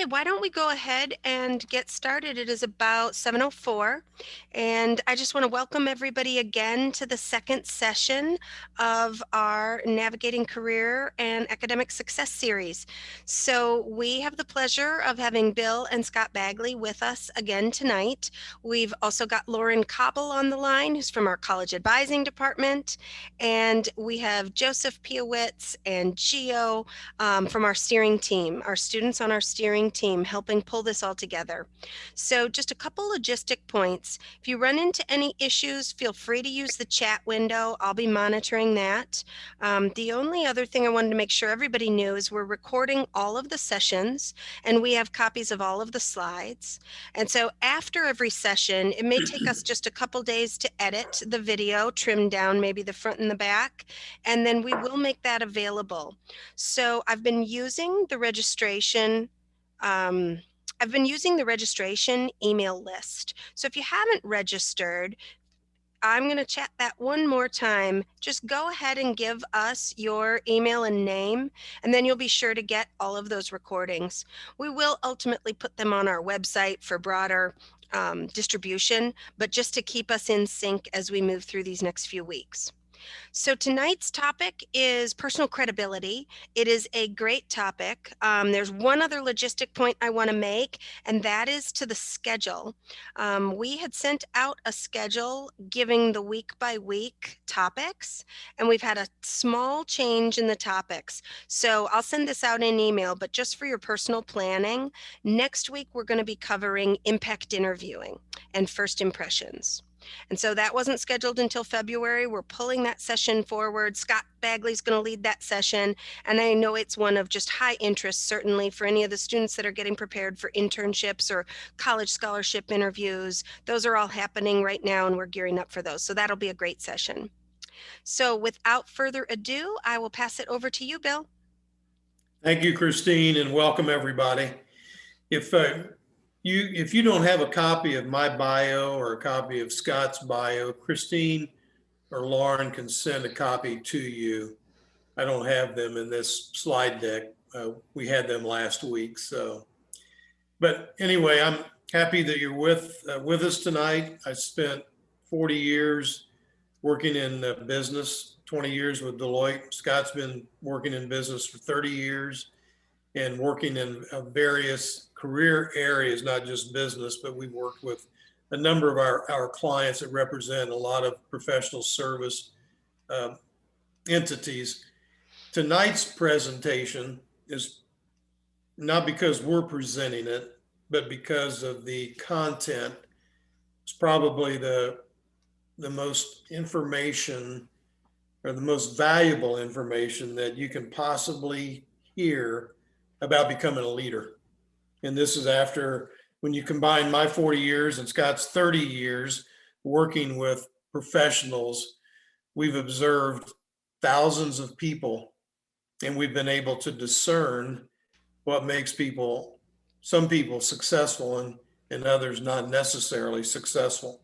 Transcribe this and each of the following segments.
Okay, why don't we go ahead and get started? It is about 7:04, and I just want to welcome everybody again to the second session of our Navigating Career and Academic Success series. So we have the pleasure of having Bill and Scott Bagley with us again tonight. We've also got Lauren Cobble on the line, who's from our College Advising Department, and we have Joseph Piowitz and Gio from our steering team, our students on our steering team helping pull this all together. So just a couple logistic points. If you run into any issues, feel free to use the chat window. I'll be monitoring that. The only other thing I wanted to make sure everybody knew is we're recording all of the sessions and we have copies of all of the slides. And so after every session, it may take us just a couple days to edit the video, trim down maybe the front and the back, and then we will make that available. So I've been using the registration email list. So if you haven't registered, I'm going to chat that one more time. Just go ahead and give us your email and name, and then you'll be sure to get all of those recordings. We will ultimately put them on our website for broader distribution, but just to keep us in sync as we move through these next few weeks. So tonight's topic is personal credibility. It is a great topic. There's one other logistic point I want to make, and that is to the schedule. We had sent out a schedule giving the week by week topics, and we've had a small change in the topics. So I'll send this out in email, but just for your personal planning, next week we're going to be covering impact interviewing and first impressions. And so that wasn't scheduled until February. We're pulling that session forward. Scott Bagley's going to lead that session. And I know it's one of just high interest, certainly for any of the students that are getting prepared for internships or college scholarship interviews. Those are all happening right now, and we're gearing up for those. So that'll be a great session. So without further ado, I will pass it over to you, Bill. Thank you, Christine, and welcome everybody. If you don't have a copy of my bio or a copy of Scott's bio, Christine or Lauren can send a copy to you. I don't have them in this slide deck. We had them last week. But anyway, I'm happy that you're with us tonight. I spent 40 years working in business, 20 years with Deloitte. Scott's been working in business for 30 years and working in various career areas, not just business, but we've worked with a number of our clients that represent a lot of professional service entities. Tonight's presentation is not because we're presenting it, but because of the content. It's probably the most information or the most valuable information that you can possibly hear about becoming a leader. And this is after, when you combine my 40 years and Scott's 30 years working with professionals, we've observed thousands of people, and we've been able to discern what makes some people successful and others not necessarily successful.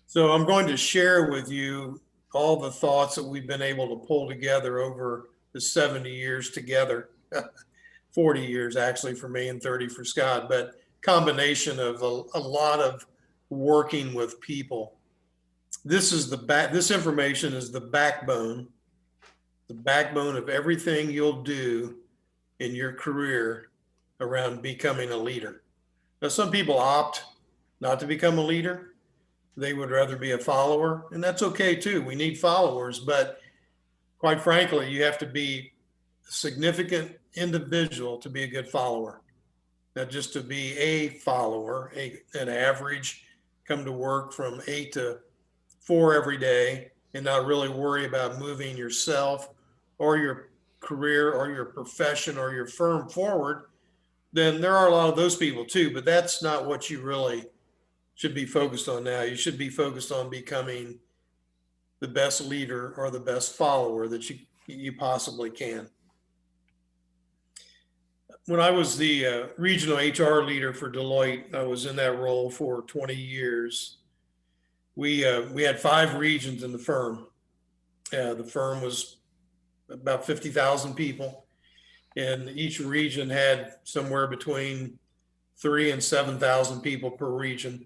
So I'm going to share with you all the thoughts that we've been able to pull together over the 70 years together. 40 years actually for me and 30 for Scott, but combination of a lot of working with people. This information is the backbone of everything you'll do in your career around becoming a leader. Now, some people opt not to become a leader. They would rather be a follower, and that's okay too. We need followers, but quite frankly, you have to be a significant individual to be a good follower, not just to be a follower, an average, come to work from 8 to 4 every day and not really worry about moving yourself or your career or your profession or your firm forward. Then there are a lot of those people too, but that's not what you really should be focused on now. You should be focused on becoming the best leader or the best follower that you possibly can. When I was the regional HR leader for Deloitte, I was in that role for 20 years. We had 5 regions in the firm. The firm was about 50,000 people. and each region had somewhere between 3,000 and 7,000 people per region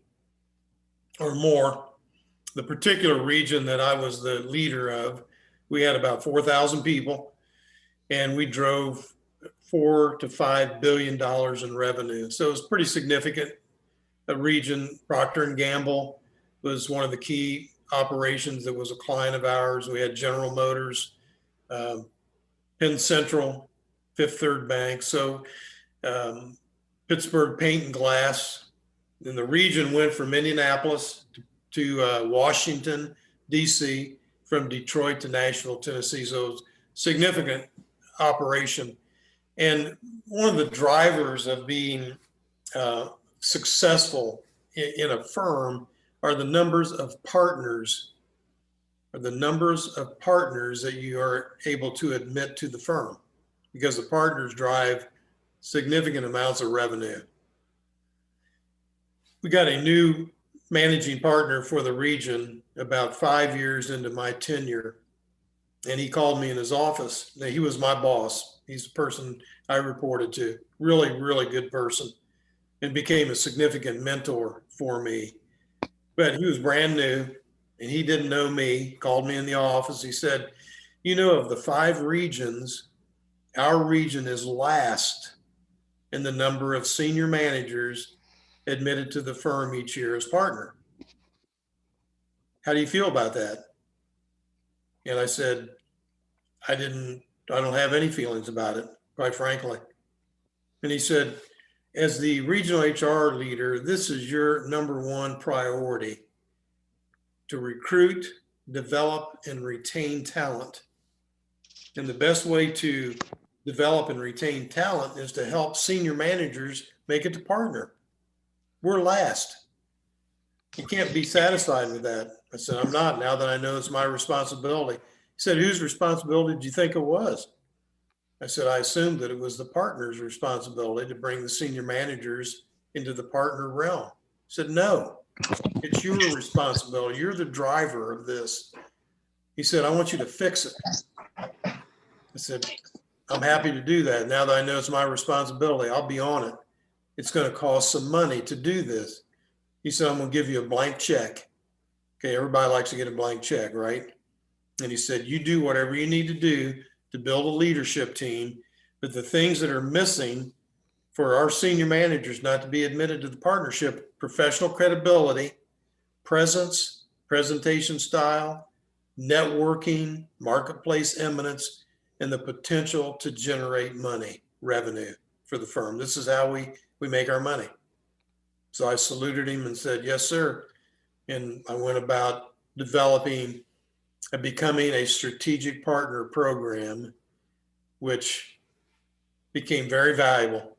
or more. The particular region that I was the leader of, we had about 4,000 people, and we drove $4 to $5 billion in revenue. So it was pretty significant. A region, Procter and Gamble was one of the key operations that was a client of ours. We had General Motors, um, Penn Central, Fifth Third Bank. So Pittsburgh Paint and Glass. And the region went from Indianapolis to Washington, D.C., from Detroit to Nashville, Tennessee. So it was a significant operation. And one of the drivers of being successful in a firm are the numbers of partners, that you are able to admit to the firm, because the partners drive significant amounts of revenue. We got a new managing partner for the region about 5 years into my tenure, and he called me in his office. Now, he was my boss. He's the person I reported to. Really, really good person, and became a significant mentor for me. But he was brand new and he didn't know me. Called me in the office. He said, of the 5 regions, our region is last in the number of senior managers admitted to the firm each year as partner. How do you feel about that? And I said, I don't have any feelings about it, quite frankly. And he said, as the regional HR leader, this is your number one priority: to recruit, develop, and retain talent. And the best way to develop and retain talent is to help senior managers make it to partner. We're last. You can't be satisfied with that. I said, I'm not, now that I know it's my responsibility. He said, whose responsibility did you think it was? I said, I assumed that it was the partner's responsibility to bring the senior managers into the partner realm. He said, no, it's your responsibility. You're the driver of this. He said, I want you to fix it. I said, I'm happy to do that. Now that I know it's my responsibility, I'll be on it. It's going to cost some money to do this. He said, I'm going to give you a blank check. Okay, everybody likes to get a blank check, right? And he said, you do whatever you need to do to build a leadership team, but the things that are missing for our senior managers not to be admitted to the partnership: professional credibility, presence, presentation style, networking, marketplace eminence, and the potential to generate money, revenue for the firm. This is how we make our money. So I saluted him and said, yes, sir. And I went about developing and becoming a strategic partner program, which became very valuable.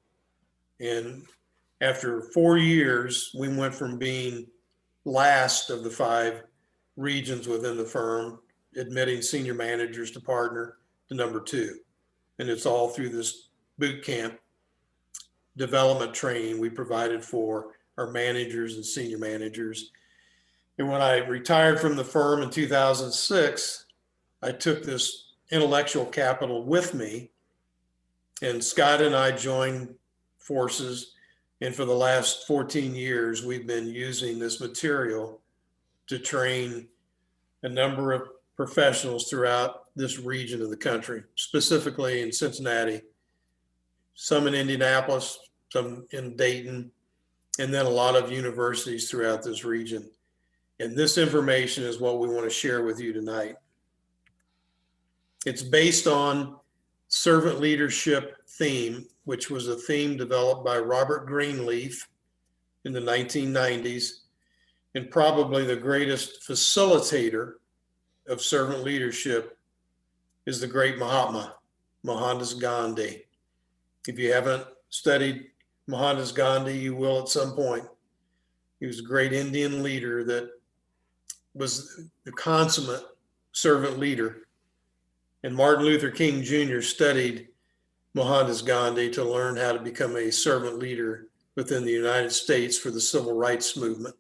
And after 4 years, we went from being last of the 5 regions within the firm, admitting senior managers to partner, to number 2. And it's all through this boot camp development training we provided for our managers and senior managers. And when I retired from the firm in 2006, I took this intellectual capital with me, and Scott and I joined forces. And for the last 14 years, we've been using this material to train a number of professionals throughout this region of the country, specifically in Cincinnati, some in Indianapolis, some in Dayton, and then a lot of universities throughout this region. And this information is what we want to share with you tonight. It's based on servant leadership theme, which was a theme developed by Robert Greenleaf in the 1990s, and probably the greatest facilitator of servant leadership is the great Mohandas Gandhi. If you haven't studied Mohandas Gandhi, you will at some point. He was a great Indian leader that was the consummate servant leader. And Martin Luther King Jr. studied Mohandas Gandhi to learn how to become a servant leader within the United States for the civil rights movement.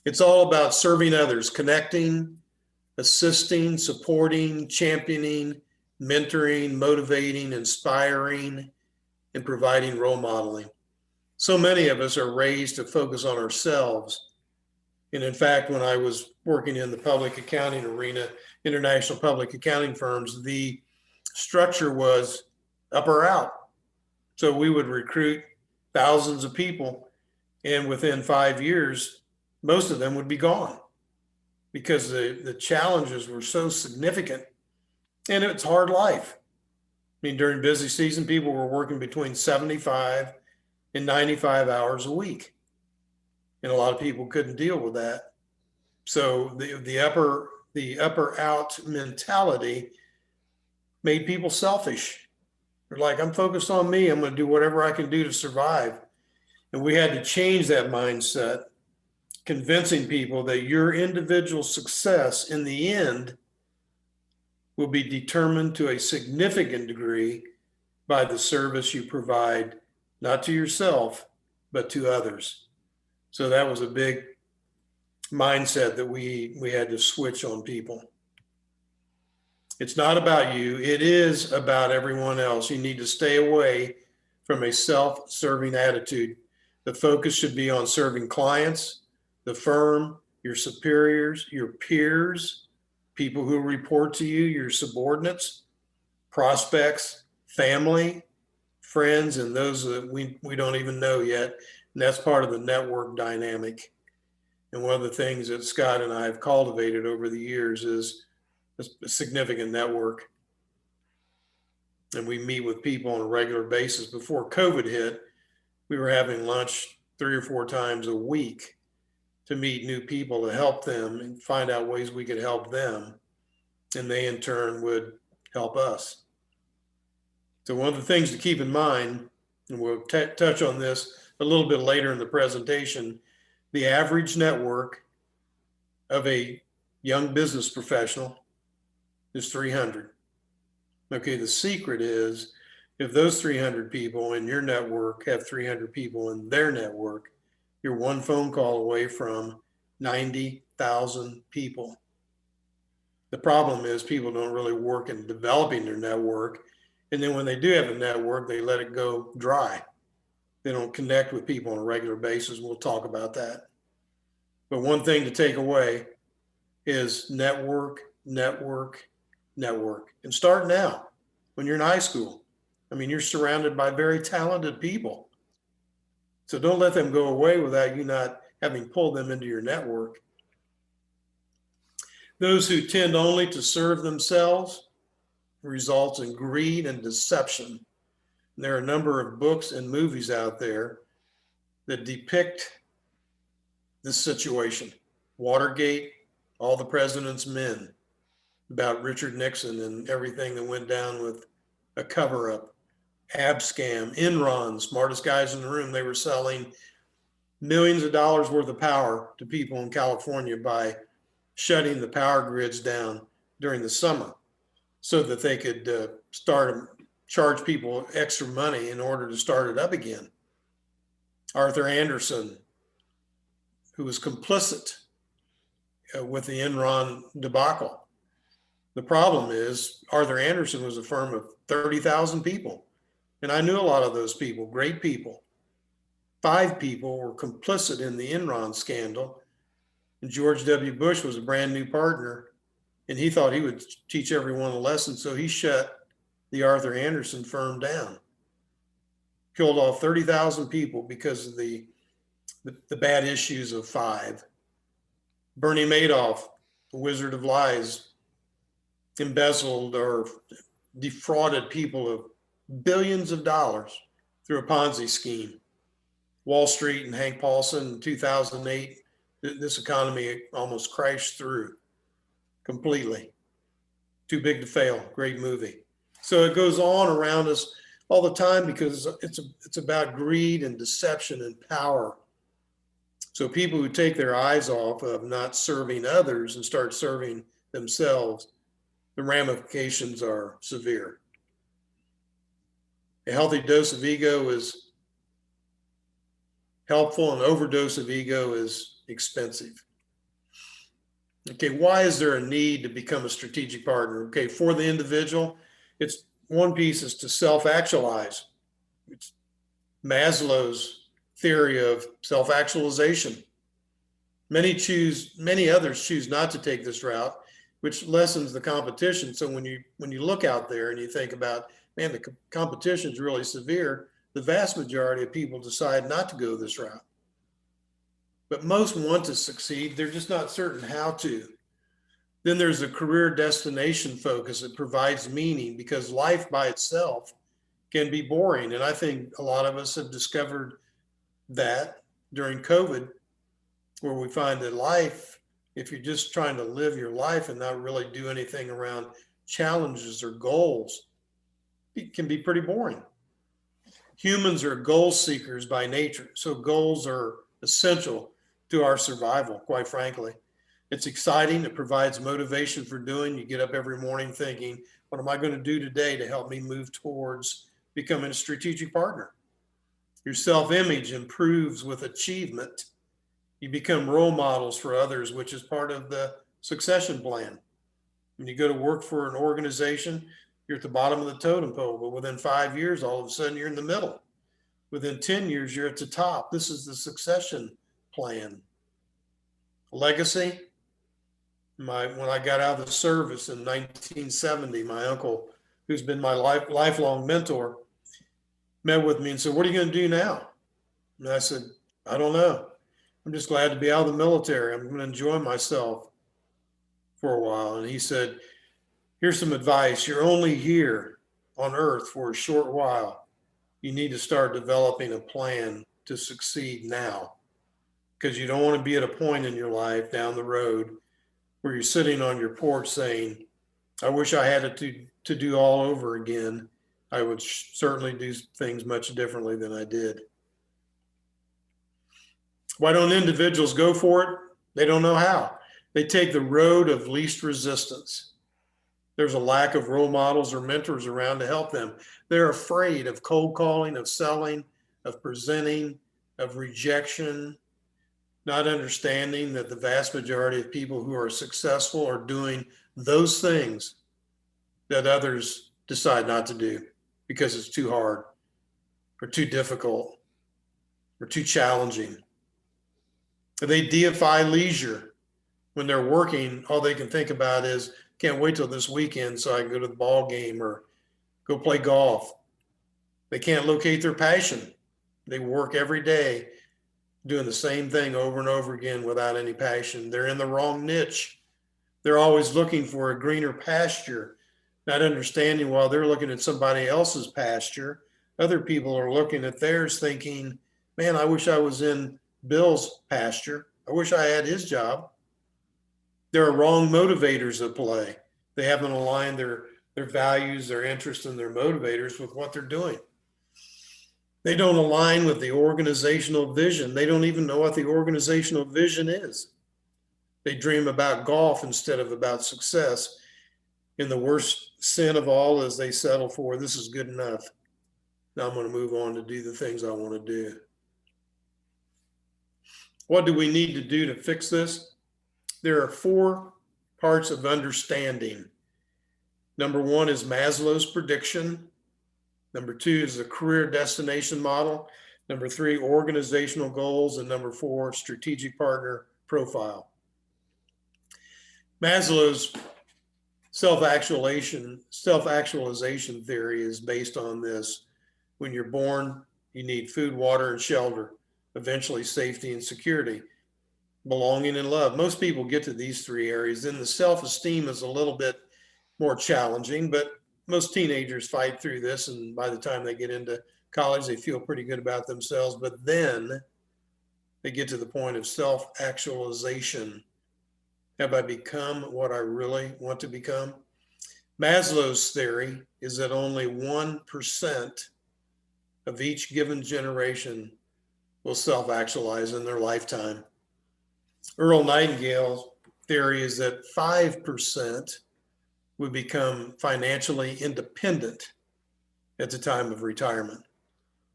It's all about serving others, connecting, assisting, supporting, championing, mentoring, motivating, inspiring, and providing role modeling. So many of us are raised to focus on ourselves. And in fact, when I was working in the public accounting arena, international public accounting firms, the structure was up or out. So we would recruit thousands of people, and within 5 years, most of them would be gone because the challenges were so significant, and it's hard life. I mean, during busy season, people were working between 75 and 95 hours a week, and a lot of people couldn't deal with that. So the upper out mentality made people selfish. They're like, I'm focused on me. I'm going to do whatever I can do to survive. And we had to change that mindset, convincing people that your individual success in the end will be determined to a significant degree by the service you provide, not to yourself, but to others. So that was a big mindset that we had to switch on people. It's not about you. It is about everyone else. You need to stay away from a self-serving attitude. The focus should be on serving clients, the firm, your superiors, your peers, people who report to you, your subordinates, prospects, family, friends, and those that we don't even know yet. And that's part of the network dynamic. And one of the things that Scott and I have cultivated over the years is a significant network. And we meet with people on a regular basis. Before COVID hit, we were having lunch 3 or 4 times a week to meet new people, to help them and find out ways we could help them. And they in turn would help us. So one of the things to keep in mind, and we'll touch on this a little bit later in the presentation, the average network of a young business professional is 300. Okay, the secret is if those 300 people in your network have 300 people in their network, you're one phone call away from 90,000 people. The problem is people don't really work in developing their network. And then when they do have a network, they let it go dry. They don't connect with people on a regular basis. We'll talk about that. But one thing to take away is network, network, network. And start now when you're in high school. I mean, you're surrounded by very talented people. So don't let them go away without you not having pulled them into your network. Those who tend only to serve themselves results in greed and deception. And there are a number of books and movies out there that depict this situation. Watergate, All the President's Men, about Richard Nixon and everything that went down with a cover-up. Abscam, Enron, smartest guys in the room, they were selling millions of dollars worth of power to people in California by shutting the power grids down during the summer so that they could charge people extra money in order to start it up again. Arthur Andersen, who was complicit with the Enron debacle. The problem is Arthur Andersen was a firm of 30,000 people. And I knew a lot of those people, great people. 5 people were complicit in the Enron scandal. And George W. Bush was a brand new partner, and he thought he would teach everyone a lesson. So he shut the Arthur Andersen firm down, killed off 30,000 people because of the bad issues of 5. Bernie Madoff, the Wizard of Lies, embezzled or defrauded people of billions of dollars through a Ponzi scheme. Wall Street and Hank Paulson in 2008, this economy almost crashed through completely. Too Big to Fail, great movie. So it goes on around us all the time because it's about greed and deception and power. So people who take their eyes off of not serving others and start serving themselves, the ramifications are severe. A healthy dose of ego is helpful, an overdose of ego is expensive. Okay, why is there a need to become a strategic partner? Okay, for the individual, It's one piece is to self-actualize. It's Maslow's theory of self-actualization. Many others choose not to take this route, which lessens the competition. So when you look out there and you think about, man, the competition is really severe, the vast majority of people decide not to go this route. But most want to succeed, they're just not certain how to. Then there's a career destination focus that provides meaning, because life by itself can be boring. And I think a lot of us have discovered that during COVID, where we find that life, if you're just trying to live your life and not really do anything around challenges or goals, it can be pretty boring. Humans are goal seekers by nature, so goals are essential to our survival, quite frankly. It's exciting. It provides motivation for doing. You get up every morning thinking, what am I going to do today to help me move towards becoming a strategic partner? Your self-image improves with achievement. You become role models for others, which is part of the succession plan. When you go to work for an organization, you're at the bottom of the totem pole, but within 5 years, all of a sudden you're in the middle. Within 10 years, you're at the top. This is the succession plan. Legacy. When I got out of the service in 1970, my uncle, who's been my lifelong mentor, met with me and said, what are you going to do now? And I said, I don't know. I'm just glad to be out of the military. I'm going to enjoy myself for a while. And he said, here's some advice. You're only here on earth for a short while. You need to start developing a plan to succeed now, because you don't want to be at a point in your life down the road where you're sitting on your porch saying, I wish I had it to do all over again. I would certainly do things much differently than I did. Why don't individuals go for it? They don't know how. They take the road of least resistance. There's a lack of role models or mentors around to help them. They're afraid of cold calling, of selling, of presenting, of rejection, not understanding that the vast majority of people who are successful are doing those things that others decide not to do because it's too hard or too difficult or too challenging. They deify leisure. When they're working, all they can think about is, can't wait till this weekend so I can go to the ball game or go play golf. They can't locate their passion. They work every day doing the same thing over and over again without any passion. They're in the wrong niche. They're always looking for a greener pasture, not understanding while they're looking at somebody else's pasture, other people are looking at theirs thinking, man, I wish I was in Bill's pasture. I wish I had his job. There are wrong motivators at play. They haven't aligned their values, their interests, and their motivators with what they're doing. They don't align with the organizational vision. They don't even know what the organizational vision is. They dream about golf instead of about success. And the worst sin of all is they settle for, this is good enough. Now I'm going to move on to do the things I want to do. What do we need to do to fix this? There are 4 parts of understanding. Number 1 is Maslow's prediction. Number 2 is the career destination model. Number 3, organizational goals. And number 4, strategic partner profile. Maslow's self-actualization theory is based on this. When you're born, you need food, water, and shelter, eventually safety and security, belonging and love. Most people get to these 3 areas. Then the self-esteem is a little bit more challenging, but most teenagers fight through this, and by the time they get into college, they feel pretty good about themselves. But then they get to the point of self-actualization. Have I become what I really want to become? Maslow's theory is that only 1% of each given generation will self-actualize in their lifetime. Earl Nightingale's theory is that 5% would become financially independent at the time of retirement.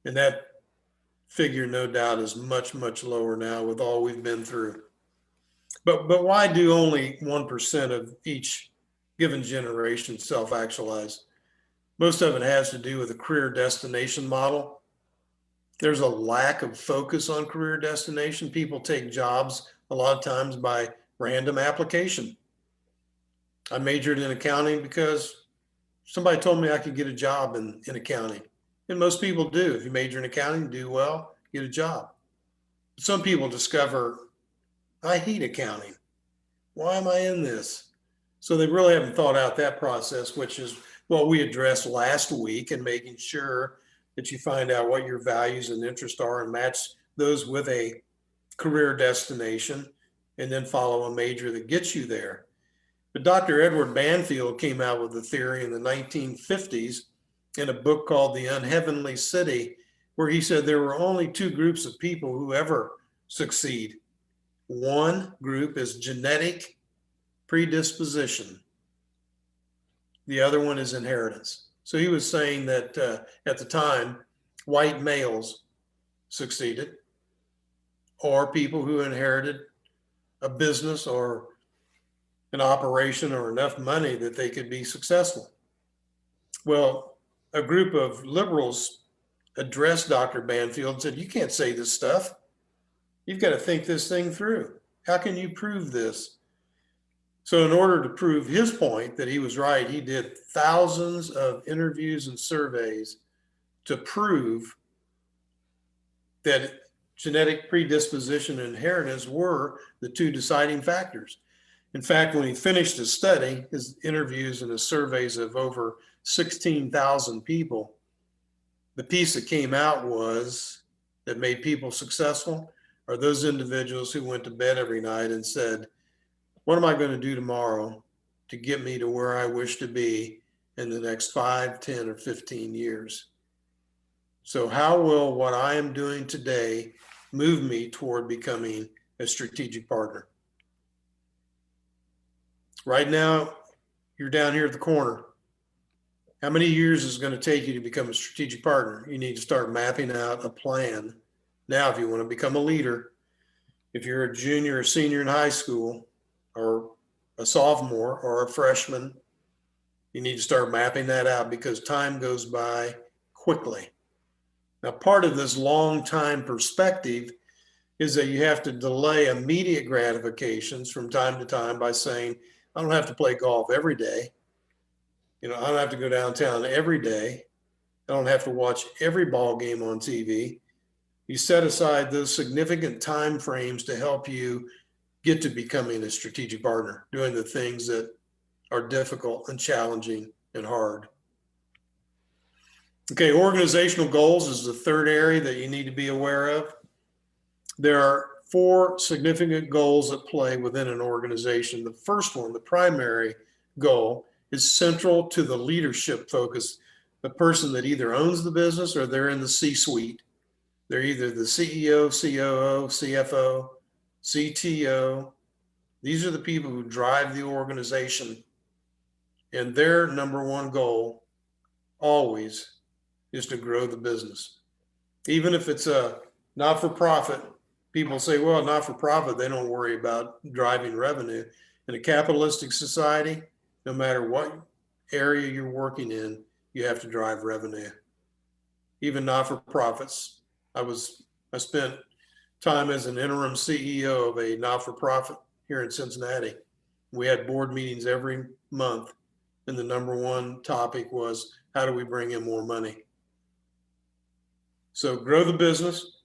And that figure, no doubt, is much, much lower now with all we've been through. But why do only 1% of each given generation self-actualize? Most of it has to do with the career destination model. There's a lack of focus on career destination. People take jobs a lot of times by random application. I majored in accounting because somebody told me I could get a job in accounting. And most people do. If you major in accounting, do well, get a job. Some people discover, I hate accounting. Why am I in this? So they really haven't thought out that process, which is what we addressed last week, and making sure that you find out what your values and interests are and match those with a career destination, and then follow a major that gets you there. But Dr. Edward Banfield came out with a theory in the 1950s in a book called The Unheavenly City, where he said there were only two groups of people who ever succeed. One group is genetic predisposition. The other one is inheritance. So he was saying that at the time, white males succeeded, or people who inherited a business or an operation or enough money that they could be successful. Well, a group of liberals addressed Dr. Banfield and said, you can't say this stuff. You've got to think this thing through. How can you prove this? So in order to prove his point that he was right, he did thousands of interviews and surveys to prove that genetic predisposition and inheritance were the two deciding factors. In fact, when he finished his study, his interviews and his surveys of over 16,000 people, the piece that came out was that made people successful are those individuals who went to bed every night and said, what am I going to do tomorrow to get me to where I wish to be in the next 5, 10, or 15 years? So how will what I am doing today move me toward becoming a strategic partner? Right now, you're down here at the corner. How many years is it going to take you to become a strategic partner? You need to start mapping out a plan. Now, if you want to become a leader, if you're a junior or senior in high school, or a sophomore or a freshman, you need to start mapping that out, because time goes by quickly. Now, part of this long time perspective is that you have to delay immediate gratifications from time to time by saying, I don't have to play golf every day. I don't have to go downtown every day. I don't have to watch every ball game on TV. You set aside those significant time frames to help you get to becoming a strategic partner, doing the things that are difficult and challenging and hard. Okay, organizational goals is the third area that you need to be aware of. There are 4 significant goals at play within an organization. The first one, the primary goal, is central to the leadership focus. The person that either owns the business or they're in the C-suite. They're either the CEO, COO, CFO, CTO. These are the people who drive the organization. And their number one goal always is to grow the business. Even if it's a not-for-profit, people say, well, not-for-profit, they don't worry about driving revenue. In a capitalistic society, no matter what area you're working in, you have to drive revenue. Even not-for-profits. I spent time as an interim CEO of a not-for-profit here in Cincinnati. We had board meetings every month, and the number one topic was, how do we bring in more money? So grow the business.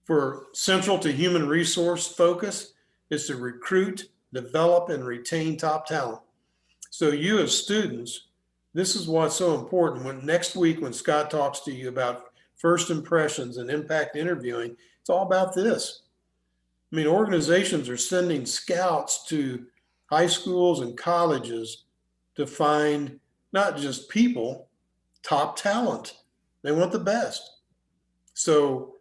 For central to human resource focus is to recruit, develop, and retain top talent. So you as students, this is what's so important. When next week, when Scott talks to you about first impressions and impact interviewing, it's all about this. I mean, organizations are sending scouts to high schools and colleges to find not just people, top talent. They want the best. So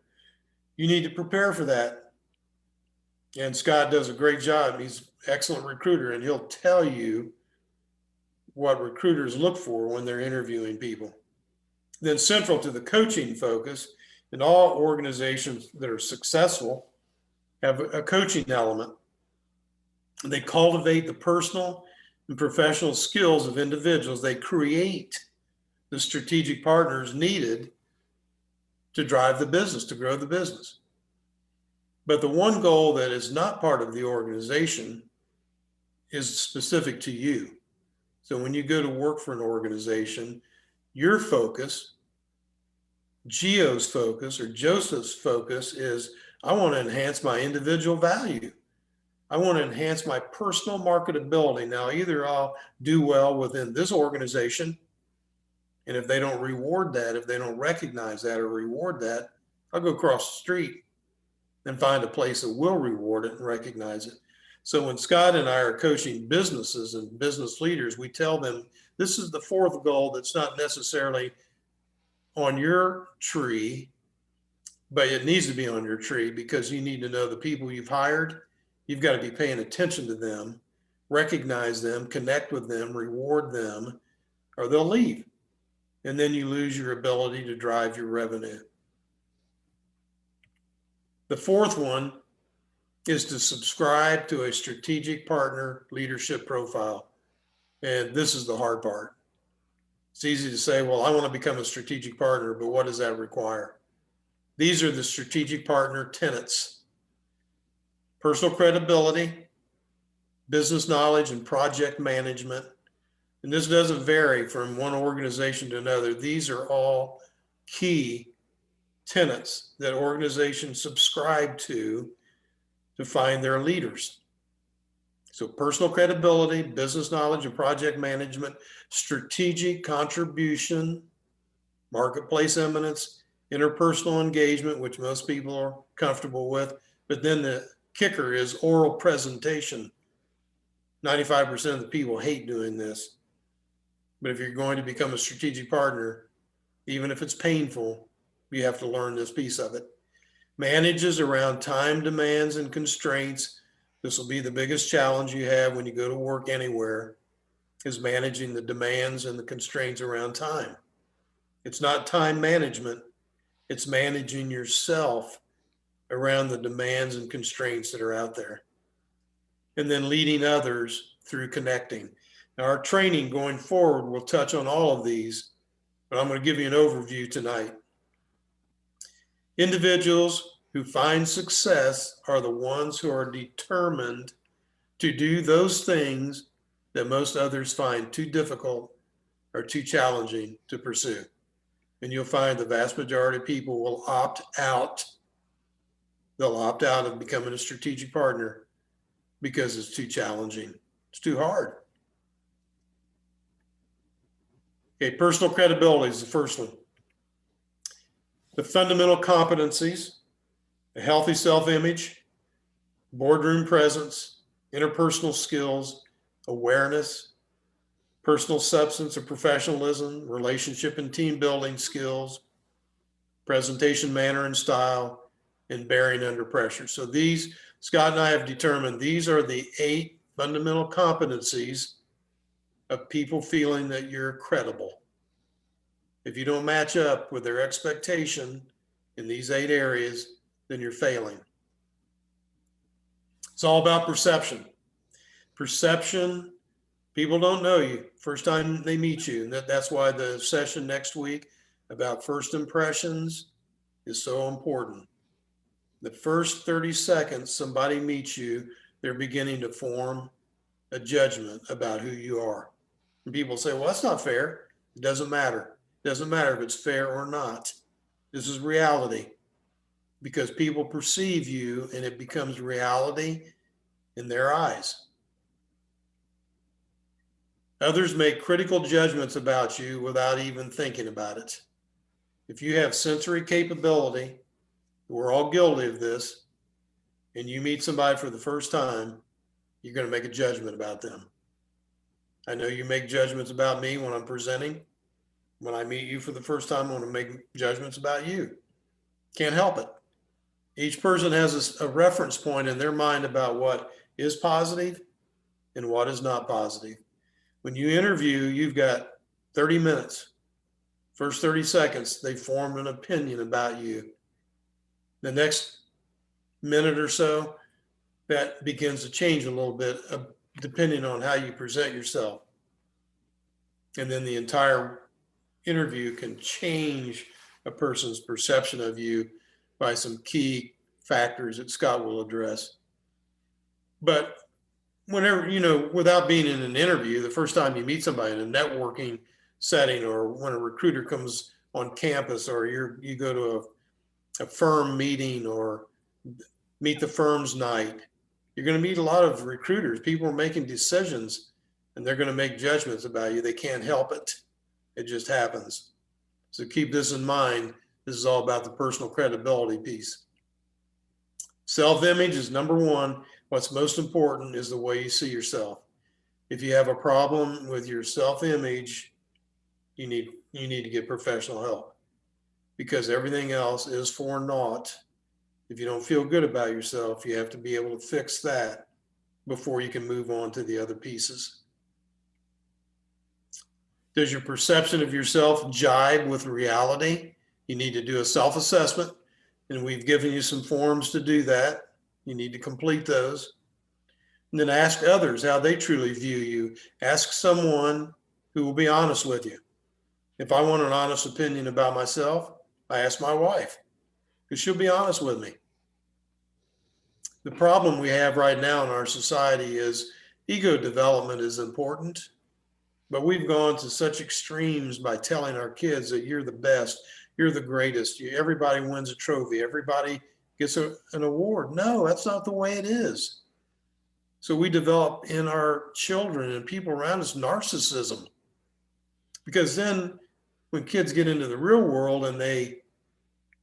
you need to prepare for that. And Scott does a great job. He's an excellent recruiter, and he'll tell you what recruiters look for when they're interviewing people. Then central to the coaching focus, and all organizations that are successful have a coaching element. They cultivate the personal and professional skills of individuals. They create the the strategic partners needed to drive the business, to grow the business. But the one goal that is not part of the organization is specific to you. So when you go to work for an organization, your focus, Gio's focus or Joseph's focus is, I want to enhance my individual value. I want to enhance my personal marketability. Now, either I'll do well within this organization, and if they don't reward that, if they don't recognize that or reward that, I'll go across the street and find a place that will reward it and recognize it. So when Scott and I are coaching businesses and business leaders, we tell them this is the fourth goal that's not necessarily on your tree, but it needs to be on your tree, because you need to know the people you've hired. You've got to be paying attention to them, recognize them, connect with them, reward them, or they'll leave. And then you lose your ability to drive your revenue. The fourth one is to subscribe to a strategic partner leadership profile. And this is the hard part. It's easy to say, well, I want to become a strategic partner, but what does that require? These are the strategic partner tenets: personal credibility, business knowledge, and project management. And this doesn't vary from one organization to another. These are all key tenets that organizations subscribe to find their leaders. So personal credibility, business knowledge and project management, strategic contribution, marketplace eminence, interpersonal engagement, which most people are comfortable with. But then the kicker is oral presentation. 95% of the people hate doing this. But if you're going to become a strategic partner, even if it's painful, you have to learn this piece of it. Manages around time demands and constraints. This will be the biggest challenge you have when you go to work anywhere, is managing the demands and the constraints around time. It's not time management. It's managing yourself around the demands and constraints that are out there. And then leading others through connecting. Now, our training going forward will touch on all of these, but I'm going to give you an overview tonight. Individuals who find success are the ones who are determined to do those things that most others find too difficult or too challenging to pursue. And you'll find the vast majority of people will opt out. They'll opt out of becoming a strategic partner because it's too challenging. It's too hard. Okay, personal credibility is the first one. The fundamental competencies: a healthy self-image, boardroom presence, interpersonal skills, awareness, personal substance or professionalism, relationship and team building skills, presentation manner and style, and bearing under pressure. So these, Scott and I have determined, these are the 8 fundamental competencies of people feeling that you're credible. If you don't match up with their expectation in these 8 areas, then you're failing. It's all about perception. Perception, people don't know you first time they meet you. And that's why the session next week about first impressions is so important. The first 30 seconds somebody meets you, they're beginning to form a judgment about who you are. And people say, well, that's not fair. It doesn't matter. It doesn't matter if it's fair or not. This is reality, because people perceive you and it becomes reality in their eyes. Others make critical judgments about you without even thinking about it. If you have sensory capability, we're all guilty of this, and you meet somebody for the first time, you're going to make a judgment about them. I know you make judgments about me when I'm presenting. When I meet you for the first time, I want to make judgments about you. Can't help it. Each person has a reference point in their mind about what is positive and what is not positive. When you interview, you've got 30 minutes. First 30 seconds, they form an opinion about you. The next minute or so, that begins to change a little bit depending on how you present yourself. And then the entire interview can change a person's perception of you by some key factors that Scott will address. But whenever, without being in an interview, the first time you meet somebody in a networking setting, or when a recruiter comes on campus, or you go to a firm meeting or meet the firm's night, you're going to meet a lot of recruiters. People are making decisions and they're going to make judgments about you. They can't help it. It just happens. So keep this in mind. This is all about the personal credibility piece. Self-image is number one. What's most important is the way you see yourself. If you have a problem with your self-image, you need to get professional help, because everything else is for naught. If you don't feel good about yourself, you have to be able to fix that before you can move on to the other pieces. Does your perception of yourself jibe with reality? You need to do a self-assessment, and we've given you some forms to do that. You need to complete those. And then ask others how they truly view you. Ask someone who will be honest with you. If I want an honest opinion about myself, I ask my wife, because she'll be honest with me. The problem we have right now in our society is ego development is important, but we've gone to such extremes by telling our kids that you're the best, you're the greatest, everybody wins a trophy, everybody gets an award. No, that's not the way it is. So we develop in our children and people around us narcissism, because then when kids get into the real world and they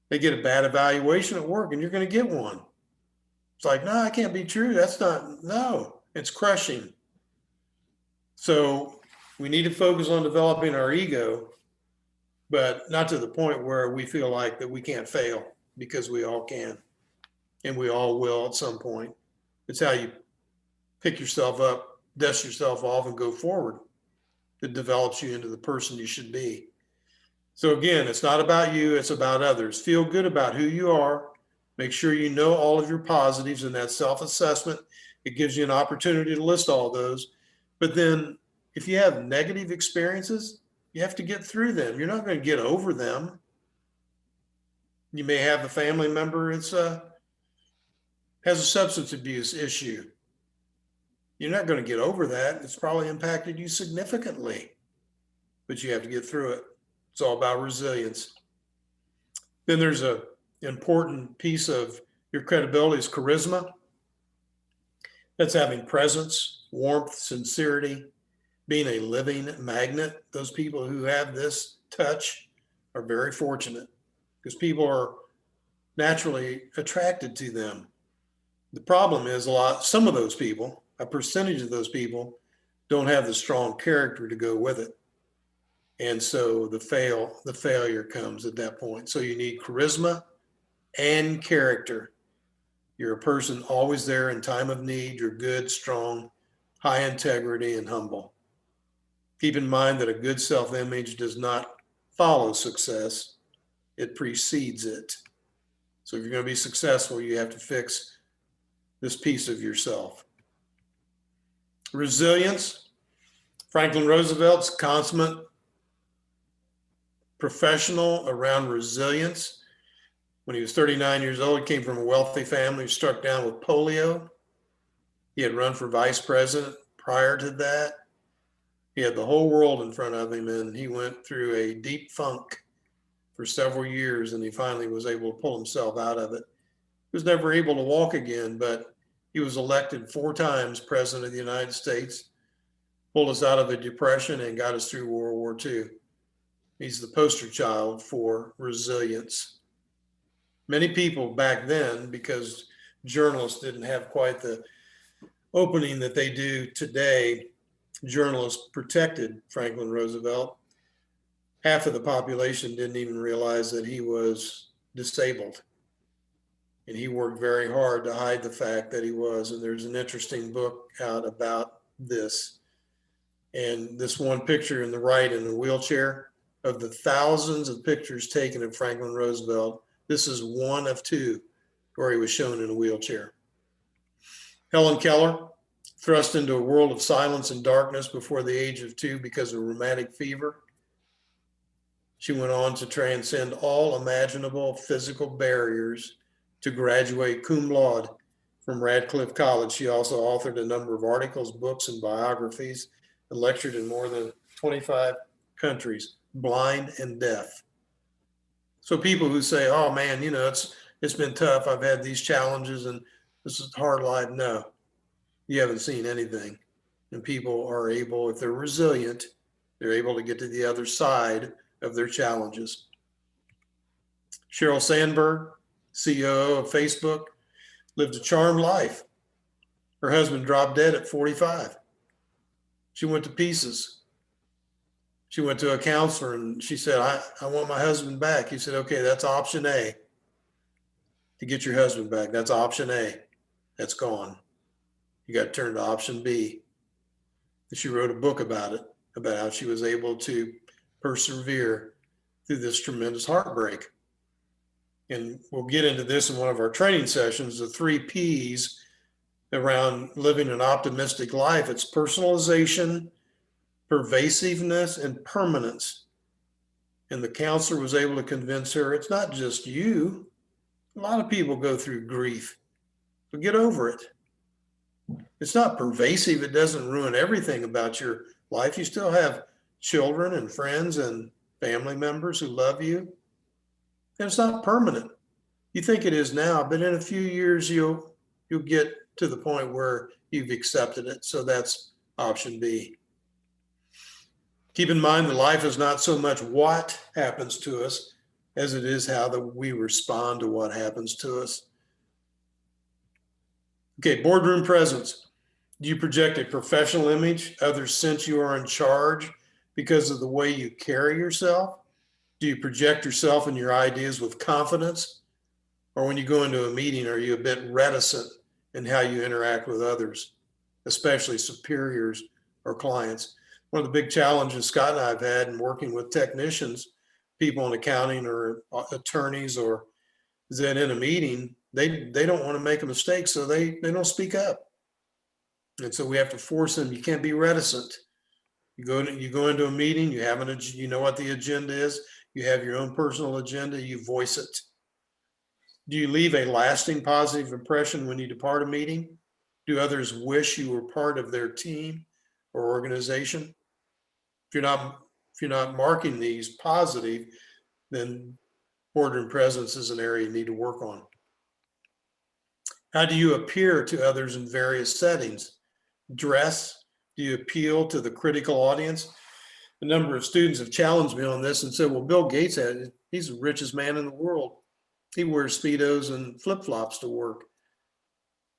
get a bad evaluation at work, and you're going to get one. It's like, no, that can't be true. No, it's crushing. So we need to focus on developing our ego, but not to the point where we feel like that we can't fail, because we all can, and we all will at some point. It's how you pick yourself up, dust yourself off, and go forward that develops you into the person you should be. So again, it's not about you, it's about others. Feel good about who you are. Make sure you know all of your positives in that self-assessment. It gives you an opportunity to list all those. But then if you have negative experiences, you have to get through them. You're not going to get over them. You may have a family member has a substance abuse issue. You're not going to get over that. It's probably impacted you significantly, but you have to get through it. It's all about resilience. Then there's an important piece of your credibility is charisma. That's having presence, warmth, sincerity, being a living magnet. Those people who have this touch are very fortunate, because people are naturally attracted to them. The problem is some of those people, a percentage of those people, don't have the strong character to go with it. And so the failure comes at that point. So you need charisma and character. You're a person always there in time of need. You're good, strong, high integrity, and humble. Keep in mind that a good self-image does not follow success. It precedes it. So if you're going to be successful, you have to fix this piece of yourself. Resilience. Franklin Roosevelt's consummate professional around resilience. When he was 39 years old, he came from a wealthy family, struck down with polio. He had run for vice president prior to that. He had the whole world in front of him, and he went through a deep funk for several years, and he finally was able to pull himself out of it. He was never able to walk again, but he was elected 4 times president of the United States, pulled us out of a depression, and got us through World War II. He's the poster child for resilience. Many people back then, because journalists didn't have quite the opening that they do today, journalists protected Franklin Roosevelt. Half of the population didn't even realize that he was disabled. And he worked very hard to hide the fact that he was. And there's an interesting book out about this. And this one picture in the right in a wheelchair, of the thousands of pictures taken of Franklin Roosevelt, this is one of 2 where he was shown in a wheelchair. Helen Keller, thrust into a world of silence and darkness before the age of 2 because of rheumatic fever. She went on to transcend all imaginable physical barriers to graduate cum laude from Radcliffe College. She also authored a number of articles, books, and biographies, and lectured in more than 25 countries, blind and deaf. So people who say, "Oh man, it's been tough. I've had these challenges and this is a hard life." No, you haven't seen anything. And people are able, if they're resilient, they're able to get to the other side of their challenges. Sheryl Sandberg, CEO of Facebook, lived a charmed life. Her husband dropped dead at 45. She went to pieces. She went to a counselor and she said, I want my husband back. He said, okay, that's option A. To get your husband back, that's option A. That's gone. You got to turn to option B. And she wrote a book about it, about how she was able to persevere through this tremendous heartbreak. And we'll get into this in one of our training sessions, the 3 Ps around living an optimistic life. It's personalization, pervasiveness, and permanence. And the counselor was able to convince her, it's not just you. A lot of people go through grief, but get over it. It's not pervasive. It doesn't ruin everything about your life. You still have children and friends and family members who love you. And it's not permanent. You think it is now, but in a few years, you'll get to the point where you've accepted it. So that's option B. Keep in mind that life is not so much what happens to us as it is how we respond to what happens to us. Okay, boardroom presence. Do you project a professional image? Others sense you are in charge because of the way you carry yourself? Do you project yourself and your ideas with confidence? Or when you go into a meeting, are you a bit reticent in how you interact with others, especially superiors or clients? One of the big challenges Scott and I have had in working with technicians, people in accounting or attorneys, or is that in a meeting, they don't want to make a mistake, so they don't speak up. And so we have to force them. You can't be reticent. You go into a meeting, you know what the agenda is, you have your own personal agenda, you voice it. Do you leave a lasting positive impression when you depart a meeting? Do others wish you were part of their team or organization? If you're not marking these positive, then boardroom presence is an area you need to work on. How do you appear to others in various settings? Dress? Do you appeal to the critical audience? A number of students have challenged me on this and said, well, Bill Gates he's the richest man in the world. He wears Speedos and flip-flops to work.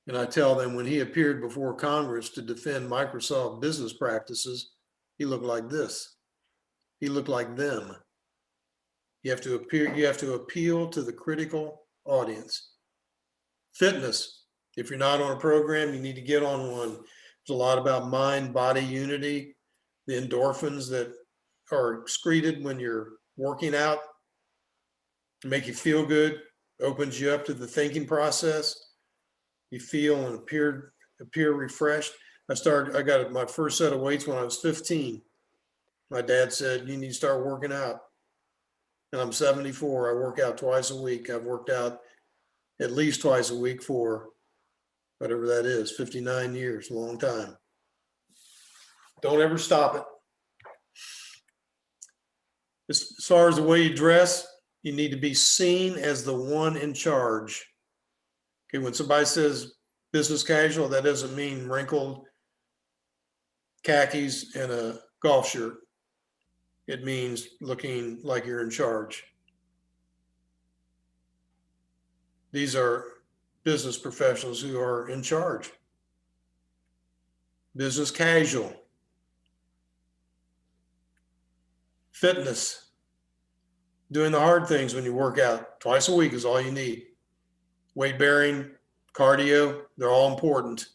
And I tell them when he appeared before Congress to defend Microsoft business practices, he looked like this. He looked like them. You have to appeal to the critical audience. Fitness. If you're not on a program, you need to get on one. There's a lot about mind-body unity, the endorphins that are excreted when you're working out to make you feel good, opens you up to the thinking process. You feel and appear refreshed. I got my first set of weights when I was 15. My dad said, you need to start working out. And I'm 74. I work out twice a week. I've worked out at least twice a week for whatever that is, 59 years, a long time. Don't ever stop it. As far as the way you dress, you need to be seen as the one in charge. Okay, when somebody says business casual, that doesn't mean wrinkled khakis and a golf shirt. It means looking like you're in charge. These are business professionals who are in charge. Business casual. Fitness. Doing the hard things when you work out. Twice a week is all you need. Weight bearing, cardio, they're all important.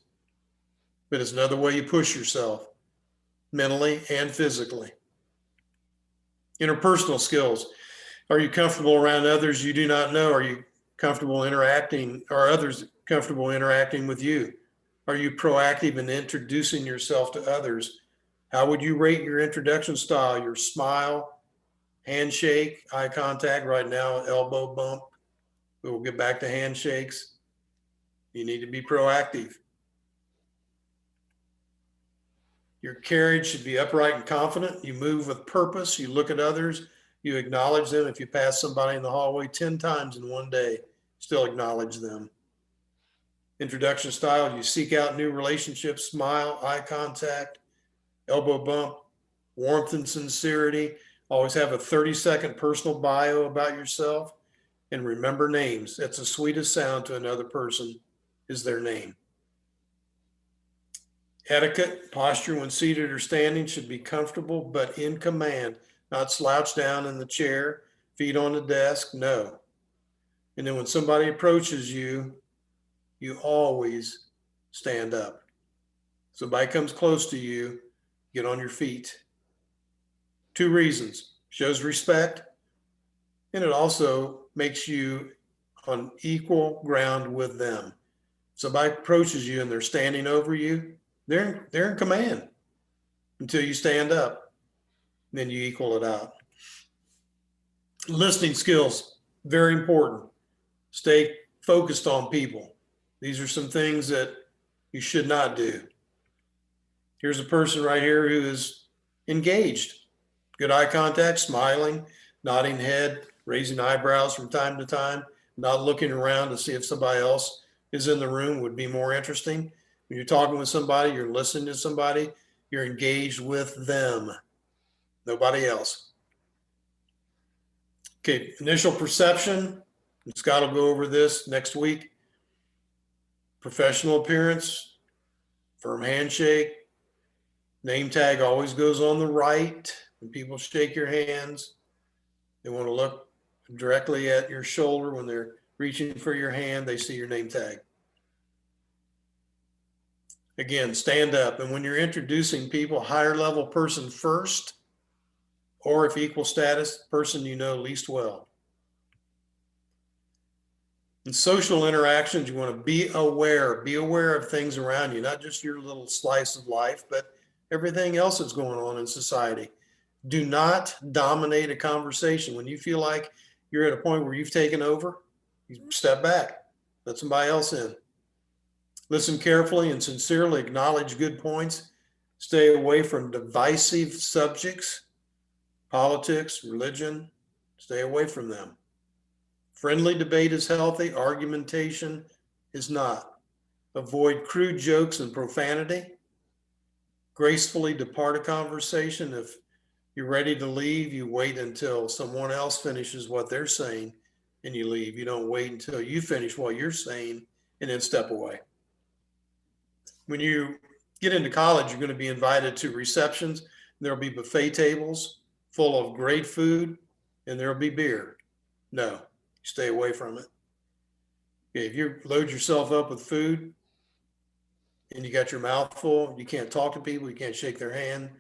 But it's another way you push yourself mentally and physically. Interpersonal skills. Are you comfortable around others you do not know? Are you comfortable interacting? Are others comfortable interacting with you? Are you proactive in introducing yourself to others? How would you rate your introduction style, your smile, Handshake, eye contact right now, elbow bump. We will get back to handshakes. You need to be proactive. Your carriage should be upright and confident. You move with purpose. You look at others. You acknowledge them. If you pass somebody in the hallway 10 times in one day, still acknowledge them. Introduction style, you seek out new relationships, smile, eye contact, elbow bump, warmth and sincerity. Always have a 30-second personal bio about yourself, and remember names. That's the sweetest sound to another person, is their name. Etiquette, posture when seated or standing should be comfortable but in command, not slouch down in the chair, feet on the desk, no. And then when somebody approaches you, you always stand up. Somebody comes close to you, get on your feet. 2 reasons: shows respect, and it also makes you on equal ground with them. Somebody approaches you and they're standing over you, they're in command until you stand up. Then you equal it out. Listening skills, very important. Stay focused on people. These are some things that you should not do. Here's a person right here who is engaged. Good eye contact, smiling, nodding head, raising eyebrows from time to time, not looking around to see if somebody else is in the room would be more interesting. When you're talking with somebody, you're listening to somebody, you're engaged with them, nobody else. Okay, initial perception. Scott will go over this next week. Professional appearance, firm handshake, name tag always goes on the right. When people shake your hands, they want to look directly at your shoulder. When they're reaching for your hand, they see your name tag. Again, stand up. And when you're introducing people, higher level person first, or if equal status, person you know least well. In social interactions, you want to be aware of things around you, not just your little slice of life, but everything else that's going on in society. Do not dominate a conversation. When you feel like you're at a point where you've taken over, you step back, let somebody else in. Listen carefully and sincerely, acknowledge good points. Stay away from divisive subjects, politics, religion. Stay away from them. Friendly debate is healthy. Argumentation is not. Avoid crude jokes and profanity. Gracefully depart a conversation. If you're ready to leave, you wait until someone else finishes what they're saying and you leave. You don't wait until you finish what you're saying and then step away. When you get into college, you're going to be invited to receptions. There'll be buffet tables full of great food and there'll be beer. No, stay away from it. Okay, if you load yourself up with food and you got your mouth full, you can't talk to people, you can't shake their hand,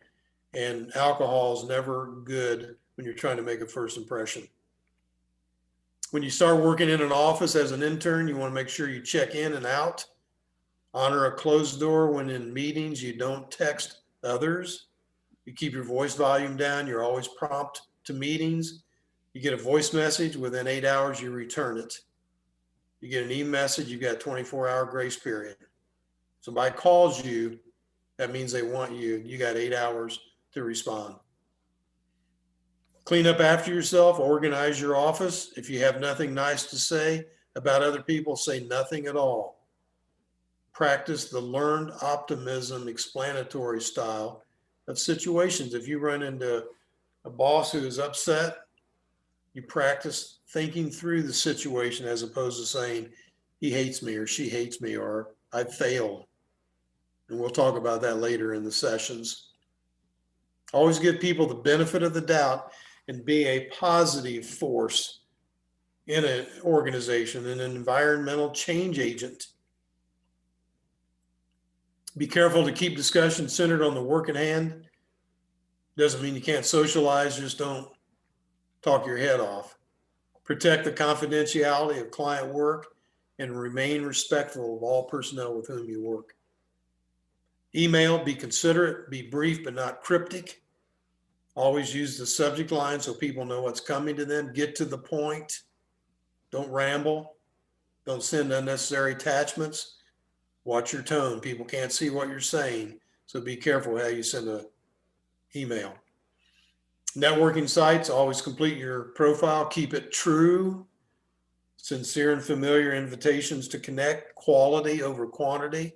and alcohol is never good when you're trying to make a first impression. When you start working in an office as an intern, you want to make sure you check in and out. Honor a closed door when in meetings. You don't text others. You keep your voice volume down. You're always prompt to meetings. You get a voice message, within 8 hours, you return it. You get an e-message, you've got a 24-hour grace period. Somebody calls you, that means they want you. You got 8 hours to respond. Clean up after yourself, organize your office. If you have nothing nice to say about other people, say nothing at all. Practice the learned optimism explanatory style of situations. If you run into a boss who is upset, you practice thinking through the situation as opposed to saying, he hates me or she hates me or I failed. And we'll talk about that later in the sessions. Always give people the benefit of the doubt and be a positive force in an organization, an environmental change agent. Be careful to keep discussion centered on the work at hand. Doesn't mean you can't socialize, just don't talk your head off. Protect the confidentiality of client work and remain respectful of all personnel with whom you work. Email, be considerate, be brief but not cryptic. Always use the subject line so people know what's coming to them. Get to the point. Don't ramble. Don't send unnecessary attachments. Watch your tone. People can't see what you're saying, so be careful how you send an email. Networking sites, always complete your profile. Keep it true. Sincere and familiar invitations to connect. Quality over quantity.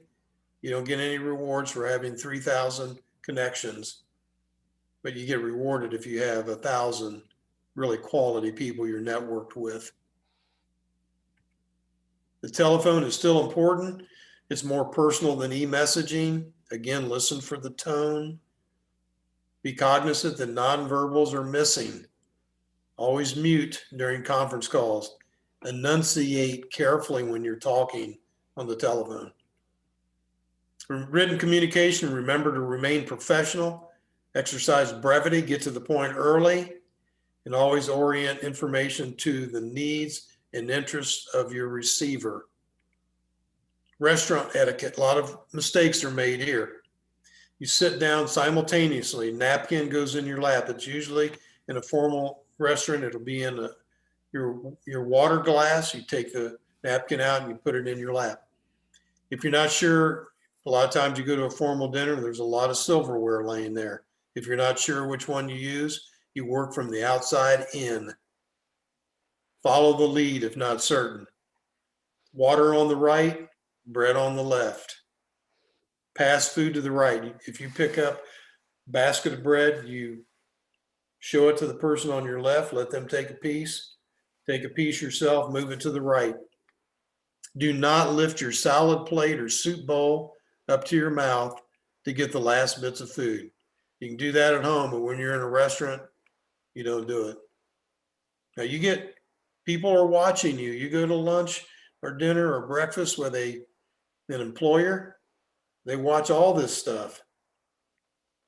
You don't get any rewards for having 3,000 connections, but you get rewarded if you have 1,000 really quality people you're networked with. The telephone is still important. It's more personal than e-messaging. Again, listen for the tone. Be cognizant that nonverbals are missing. Always mute during conference calls. Enunciate carefully when you're talking on the telephone. For written communication, remember to remain professional. Exercise brevity, get to the point early, and always orient information to the needs and interests of your receiver. Restaurant etiquette, a lot of mistakes are made here. You sit down simultaneously, napkin goes in your lap. It's usually in a formal restaurant, it'll be in your water glass. You take the napkin out and you put it in your lap. If you're not sure, a lot of times you go to a formal dinner, there's a lot of silverware laying there. If you're not sure which one you use, you work from the outside in. Follow the lead if not certain. Water on the right, bread on the left. Pass food to the right. If you pick up a basket of bread, you show it to the person on your left, let them take a piece. Take a piece yourself, move it to the right. Do not lift your salad plate or soup bowl up to your mouth to get the last bits of food. You can do that at home, but when you're in a restaurant, you don't do it. Now you get people are watching you. You go to lunch or dinner or breakfast with an employer, they watch all this stuff.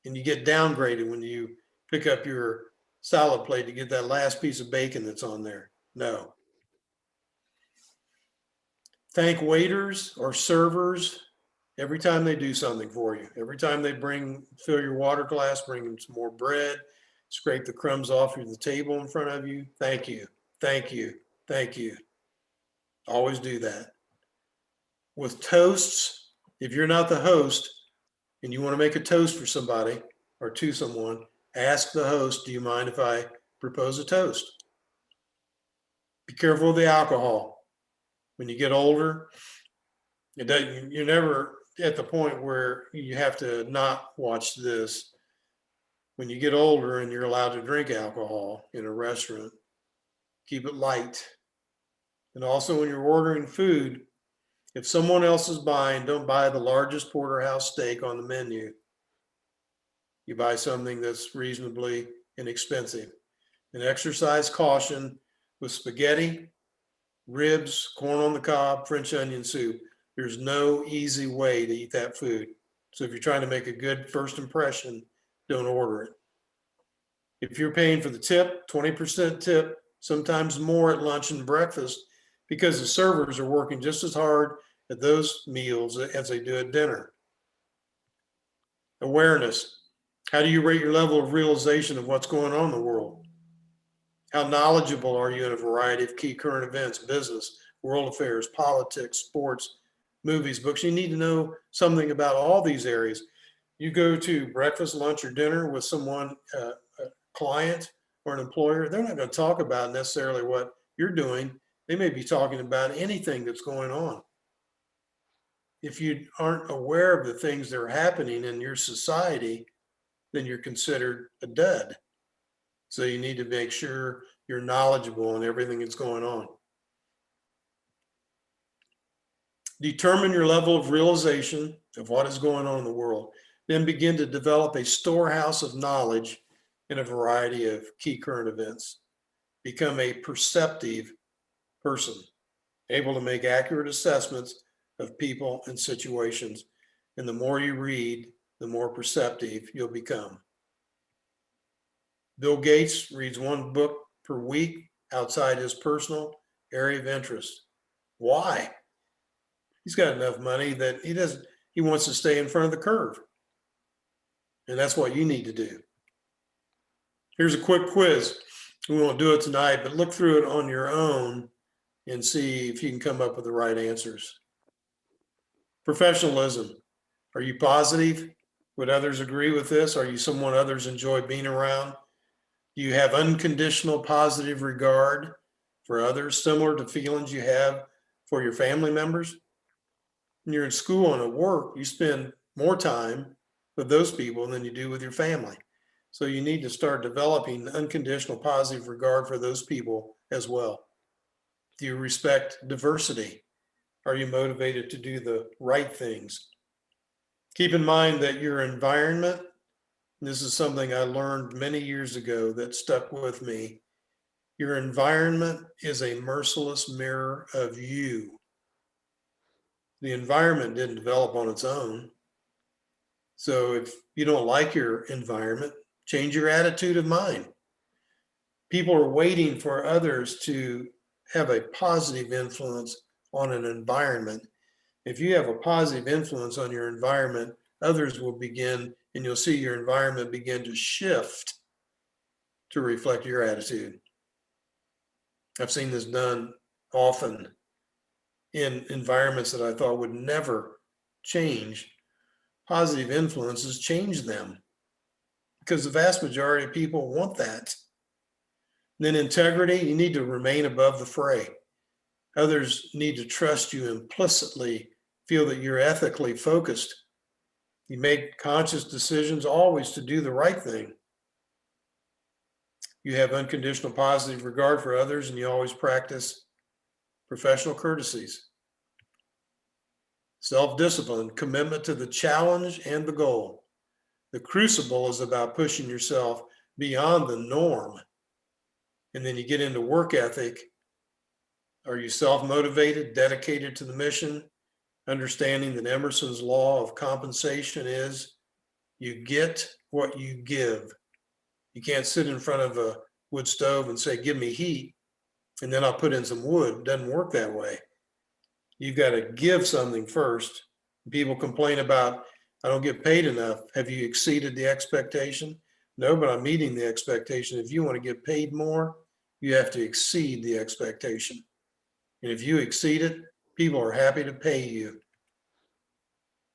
And you get downgraded when you pick up your salad plate to get that last piece of bacon that's on there. No. Thank waiters or servers every time they do something for you. Every time they fill your water glass, bring them some more bread, scrape the crumbs off of the table in front of you. Thank you, thank you, thank you. Always do that. With toasts, if you're not the host and you want to make a toast for somebody or to someone, ask the host, do you mind if I propose a toast? Be careful of the alcohol. When you get older, you're never at the point where you have to not watch this. When you get older and you're allowed to drink alcohol in a restaurant, keep it light. And also when you're ordering food, if someone else is buying, don't buy the largest porterhouse steak on the menu. You buy something that's reasonably inexpensive. And exercise caution with spaghetti, ribs, corn on the cob, French onion soup. There's no easy way to eat that food. So if you're trying to make a good first impression, don't order it. If you're paying for the tip, 20% tip, sometimes more at lunch and breakfast, because the servers are working just as hard at those meals as they do at dinner. Awareness. How do you rate your level of realization of what's going on in the world? How knowledgeable are you in a variety of key current events, business, world affairs, politics, sports, movies, books? You need to know something about all these areas. You go to breakfast, lunch, or dinner with someone, a client or an employer, they're not going to talk about necessarily what you're doing. They may be talking about anything that's going on. If you aren't aware of the things that are happening in your society, then you're considered a dud. So you need to make sure you're knowledgeable on everything that's going on. Determine your level of realization of what is going on in the world. Then begin to develop a storehouse of knowledge in a variety of key current events. Become a perceptive person, able to make accurate assessments of people and situations. And the more you read, the more perceptive you'll become. Bill Gates reads one book per week outside his personal area of interest. Why? He's got enough money that he wants to stay in front of the curve. And that's what you need to do. Here's a quick quiz. We won't do it tonight, but look through it on your own and see if you can come up with the right answers. Professionalism. Are you positive? Would others agree with this? Are you someone others enjoy being around? Do you have unconditional positive regard for others, similar to feelings you have for your family members? When you're in school and at work, you spend more time with those people than you do with your family. So you need to start developing unconditional positive regard for those people as well. Do you respect diversity? Are you motivated to do the right things? Keep in mind that your environment, this is something I learned many years ago that stuck with me. Your environment is a merciless mirror of you. The environment didn't develop on its own. So if you don't like your environment, change your attitude of mind. People are waiting for others to have a positive influence on an environment. If you have a positive influence on your environment, others will begin, and you'll see your environment begin to shift to reflect your attitude. I've seen this done often in environments that I thought would never change. Positive influences change them because the vast majority of people want that. Then integrity, you need to remain above the fray. Others need to trust you implicitly, feel that you're ethically focused. You make conscious decisions always to do the right thing. You have unconditional positive regard for others, and you always practice professional courtesies. Self-discipline, commitment to the challenge and the goal. The crucible is about pushing yourself beyond the norm. And then you get into work ethic. Are you self-motivated, dedicated to the mission, understanding that Emerson's law of compensation is you get what you give. You can't sit in front of a wood stove and say, give me heat, and then I'll put in some wood. It doesn't work that way. You've got to give something first. People complain about, I don't get paid enough. Have you exceeded the expectation? No, but I'm meeting the expectation. If you want to get paid more, you have to exceed the expectation. And if you exceed it, people are happy to pay you.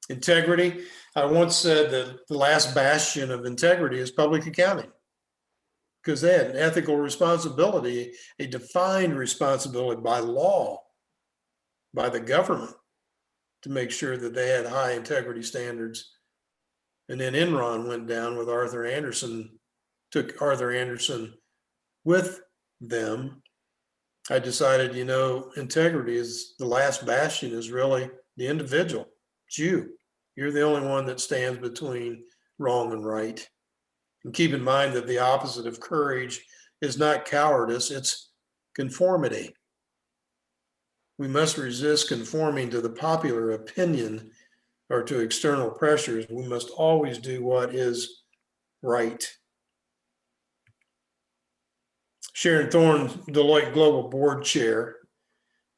Integrity. I once said that the last bastion of integrity is public accounting, because they had an ethical responsibility, a defined responsibility by law, by the government, to make sure that they had high integrity standards. And then Enron went down with Arthur Andersen, took Arthur Andersen with them. I decided, integrity is the last bastion, is really the individual. It's you. You're the only one that stands between wrong and right. And keep in mind that the opposite of courage is not cowardice, it's conformity. We must resist conforming to the popular opinion or to external pressures. We must always do what is right. Sharon Thorne, Deloitte Global Board Chair,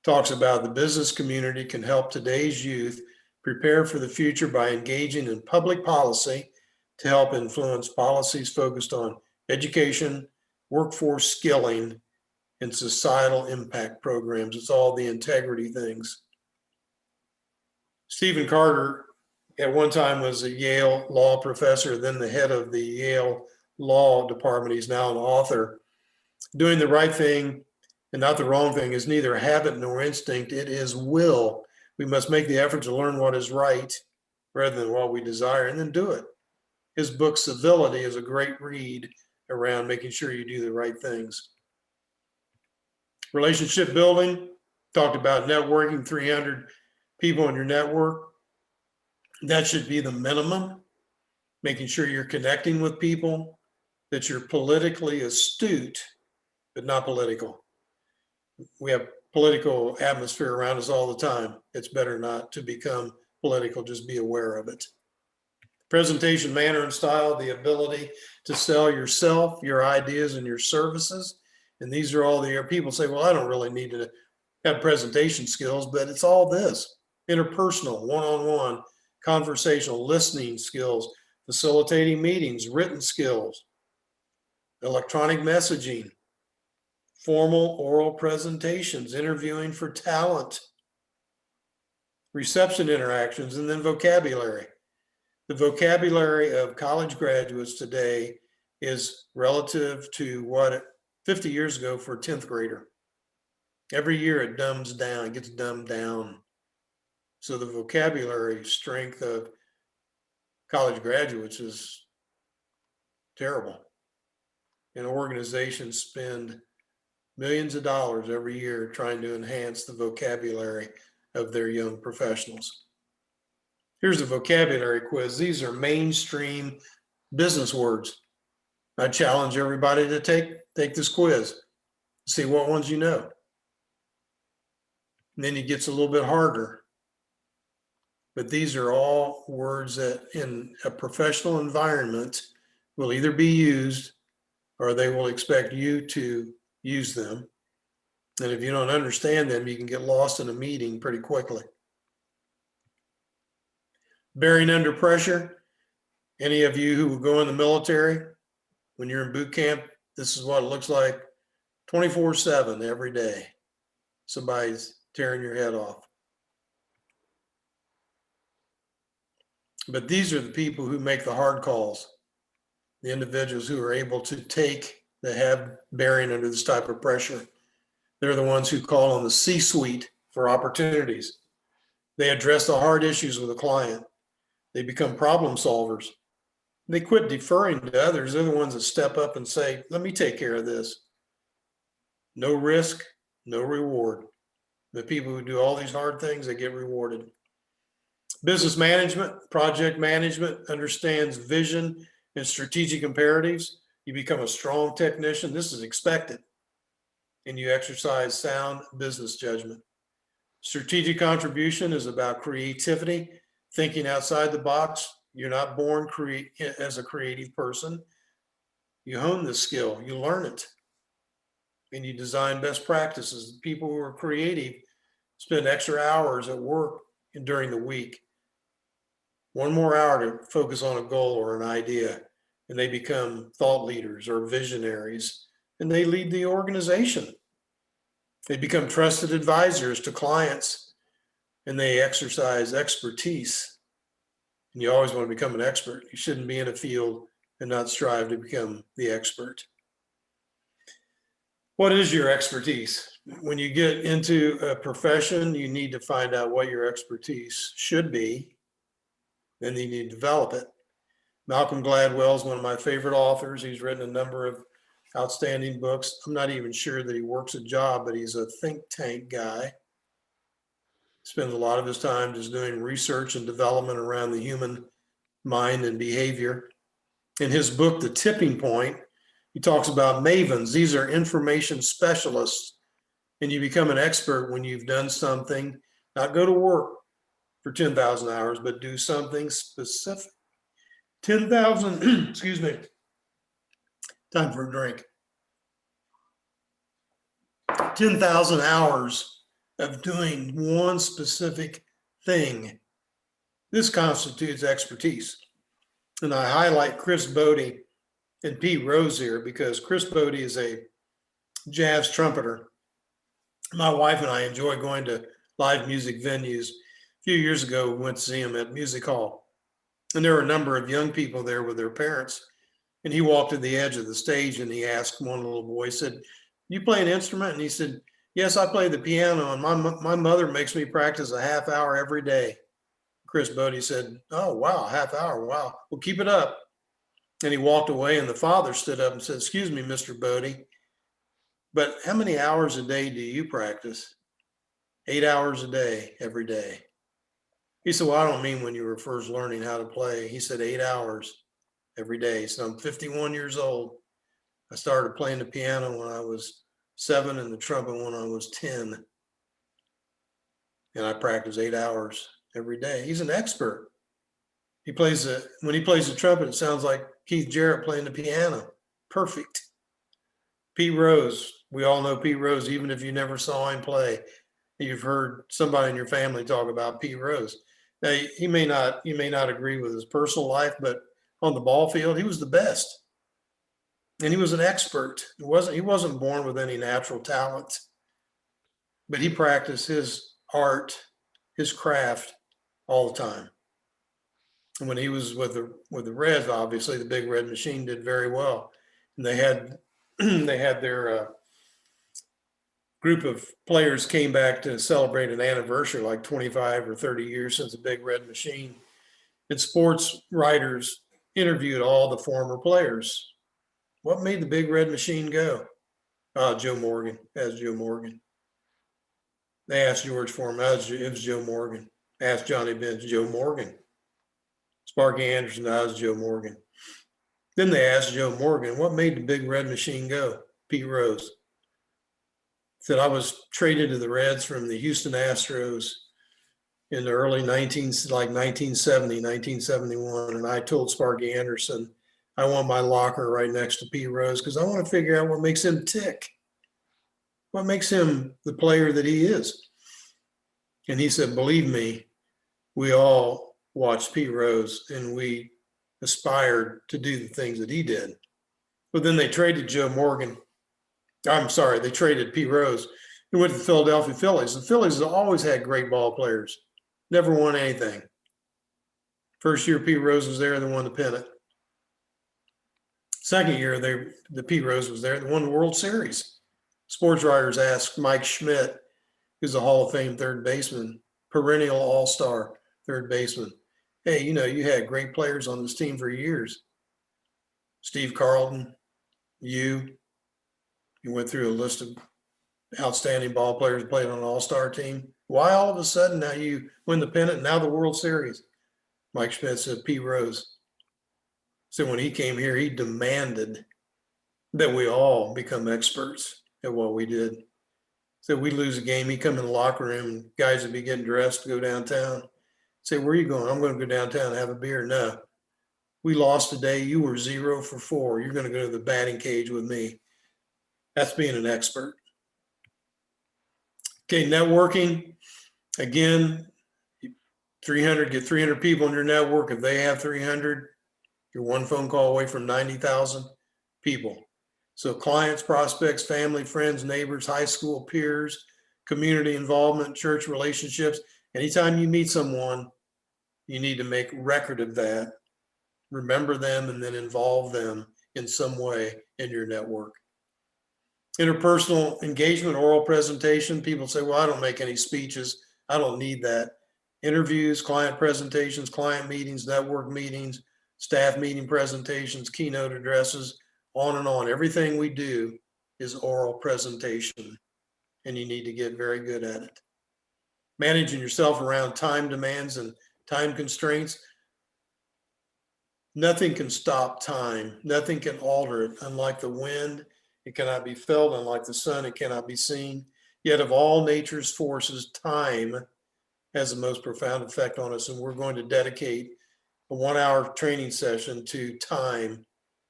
talks about the business community can help today's youth prepare for the future by engaging in public policy to help influence policies focused on education, workforce skilling, and societal impact programs. It's all the integrity things. Stephen Carter at one time was a Yale law professor, then the head of the Yale Law Department. He's now an author. Doing the right thing and not the wrong thing is neither habit nor instinct. It is will. We must make the effort to learn what is right rather than what we desire, and then do it. His book, Civility, is a great read around making sure you do the right things. Relationship building, talked about networking, 300 people in your network. That should be the minimum. Making sure you're connecting with people, that you're politically astute, but not political. We have political atmosphere around us all the time. It's better not to become political, just be aware of it. Presentation manner and style, the ability to sell yourself, your ideas, and your services. And these are all the people say, well, I don't really need to have presentation skills, but it's all this: interpersonal, one-on-one, conversational, listening skills, facilitating meetings, written skills, electronic messaging, formal oral presentations, interviewing for talent, reception interactions, and then vocabulary. The vocabulary of college graduates today is relative to what 50 years ago for a 10th grader. Every year it dumbs down, it gets dumbed down. So the vocabulary strength of college graduates is terrible. And organizations spend millions of dollars every year trying to enhance the vocabulary of their young professionals. Here's a vocabulary quiz. These are mainstream business words. I challenge everybody to take this quiz, see what ones you know. And then it gets a little bit harder. But these are all words that in a professional environment will either be used or they will expect you to use them. And if you don't understand them, you can get lost in a meeting pretty quickly. Bearing under pressure. Any of you who will go in the military, when you're in boot camp, this is what it looks like 24/7 every day. Somebody's tearing your head off. But these are the people who make the hard calls, the individuals who are able to that have bearing under this type of pressure. They're the ones who call on the C-suite for opportunities. They address the hard issues with a client. They become problem solvers. They quit deferring to others. They're the ones that step up and say, let me take care of this. No risk, no reward. The people who do all these hard things, they get rewarded. Business management, project management understands vision and strategic imperatives. You become a strong technician. This is expected. And you exercise sound business judgment. Strategic contribution is about creativity, thinking outside the box. You're not born as a creative person. You hone this skill, you learn it, and you design best practices. People who are creative spend extra hours at work and during the week. One more hour to focus on a goal or an idea, and they become thought leaders or visionaries, and they lead the organization. They become trusted advisors to clients, and they exercise expertise. And you always want to become an expert. You shouldn't be in a field and not strive to become the expert. What is your expertise? When you get into a profession, you need to find out what your expertise should be, then you need to develop it. Malcolm Gladwell is one of my favorite authors. He's written a number of outstanding books. I'm not even sure that he works a job, but he's a think tank guy. Spends a lot of his time just doing research and development around the human mind and behavior. In his book, The Tipping Point, he talks about mavens. These are information specialists, and you become an expert when you've done something, not go to work for 10,000 hours, but do something specific. 10,000, excuse me, time for a drink. 10,000 hours of doing one specific thing. This constitutes expertise. And I highlight Chris Bodie and Pete Rose here because Chris Bodie is a jazz trumpeter. My wife and I enjoy going to live music venues. A few years ago, we went to see him at Music Hall. And there were a number of young people there with their parents. And he walked to the edge of the stage and he asked one little boy, he said, you play an instrument? And he said, yes, I play the piano. And my mother makes me practice a half hour every day. Chris Bodie said, oh, wow, half hour. Wow. Well, keep it up. And he walked away and the father stood up and said, excuse me, Mr. Bodie, but how many hours a day do you practice? 8 hours a day, every day. He said, well, I don't mean when you were first learning how to play. He said 8 hours every day. So I'm 51 years old. I started playing the piano when I was 7 and the trumpet when I was 10. And I practice 8 hours every day. He's an expert. When he plays the trumpet, it sounds like Keith Jarrett playing the piano. Perfect. Pete Rose, we all know Pete Rose, even if you never saw him play. You've heard somebody in your family talk about Pete Rose. Now, you may not agree with his personal life, but on the ball field, he was the best. And he was an expert. He wasn't born with any natural talent, but he practiced his art, his craft all the time. And when he was with the Reds, obviously the Big Red Machine did very well. And they had they had their group of players came back to celebrate an anniversary, like 25 or 30 years since the Big Red Machine. And sports writers interviewed all the former players. What made the Big Red Machine go? Joe Morgan. As Joe Morgan. They asked George Foreman. It was Joe Morgan. Asked Johnny Bench. Joe Morgan. Sparky Anderson. That was Joe Morgan. Then they asked Joe Morgan, what made the Big Red Machine go? Pete Rose. Said, I was traded to the Reds from the Houston Astros in the early 1970, 1971. And I told Sparky Anderson, I want my locker right next to Pete Rose because I want to figure out what makes him tick. What makes him the player that he is? And he said, believe me, we all watched Pete Rose and we aspired to do the things that he did. But then they traded Joe Morgan. I'm sorry, they traded Pete Rose and went to the Philadelphia Phillies. The Phillies have always had great ball players, never won anything. First year Pete Rose was there, they won the pennant. Second year, the Pete Rose was there, they won the World Series. Sports writers asked Mike Schmidt, who's a Hall of Fame third baseman, perennial all-star third baseman. Hey, you know, you had great players on this team for years. Steve Carlton, you went through a list of outstanding ball players who played on an all-star team. Why all of a sudden now you win the pennant and now the World Series? Mike Schmidt said Pete Rose. So when he came here, he demanded that we all become experts at what we did. So we lose a game, he come in the locker room, and guys would be getting dressed to go downtown. Say, where are you going? I'm going to go downtown and have a beer. No, we lost today. You were 0 for 4. You're going to go to the batting cage with me. That's being an expert. Okay, networking. Again, 300, get 300 people in your network. If they have 300, you're one phone call away from 90,000 people. So clients, prospects, family, friends, neighbors, high school peers, community involvement, church relationships. Anytime you meet someone, you need to make record of that, remember them, and then involve them in some way in your network. Interpersonal engagement, oral presentation. People say, well, I don't make any speeches. I don't need that. Interviews, client presentations, client meetings, network meetings, staff meeting presentations, keynote addresses, on and on. Everything we do is oral presentation, and you need to get very good at it. Managing yourself around time demands and time constraints. Nothing can stop time. Nothing can alter it. Unlike the wind, it cannot be felt. Unlike the sun, it cannot be seen. Yet of all nature's forces, time has the most profound effect on us. And we're going to dedicate a 1-hour training session to time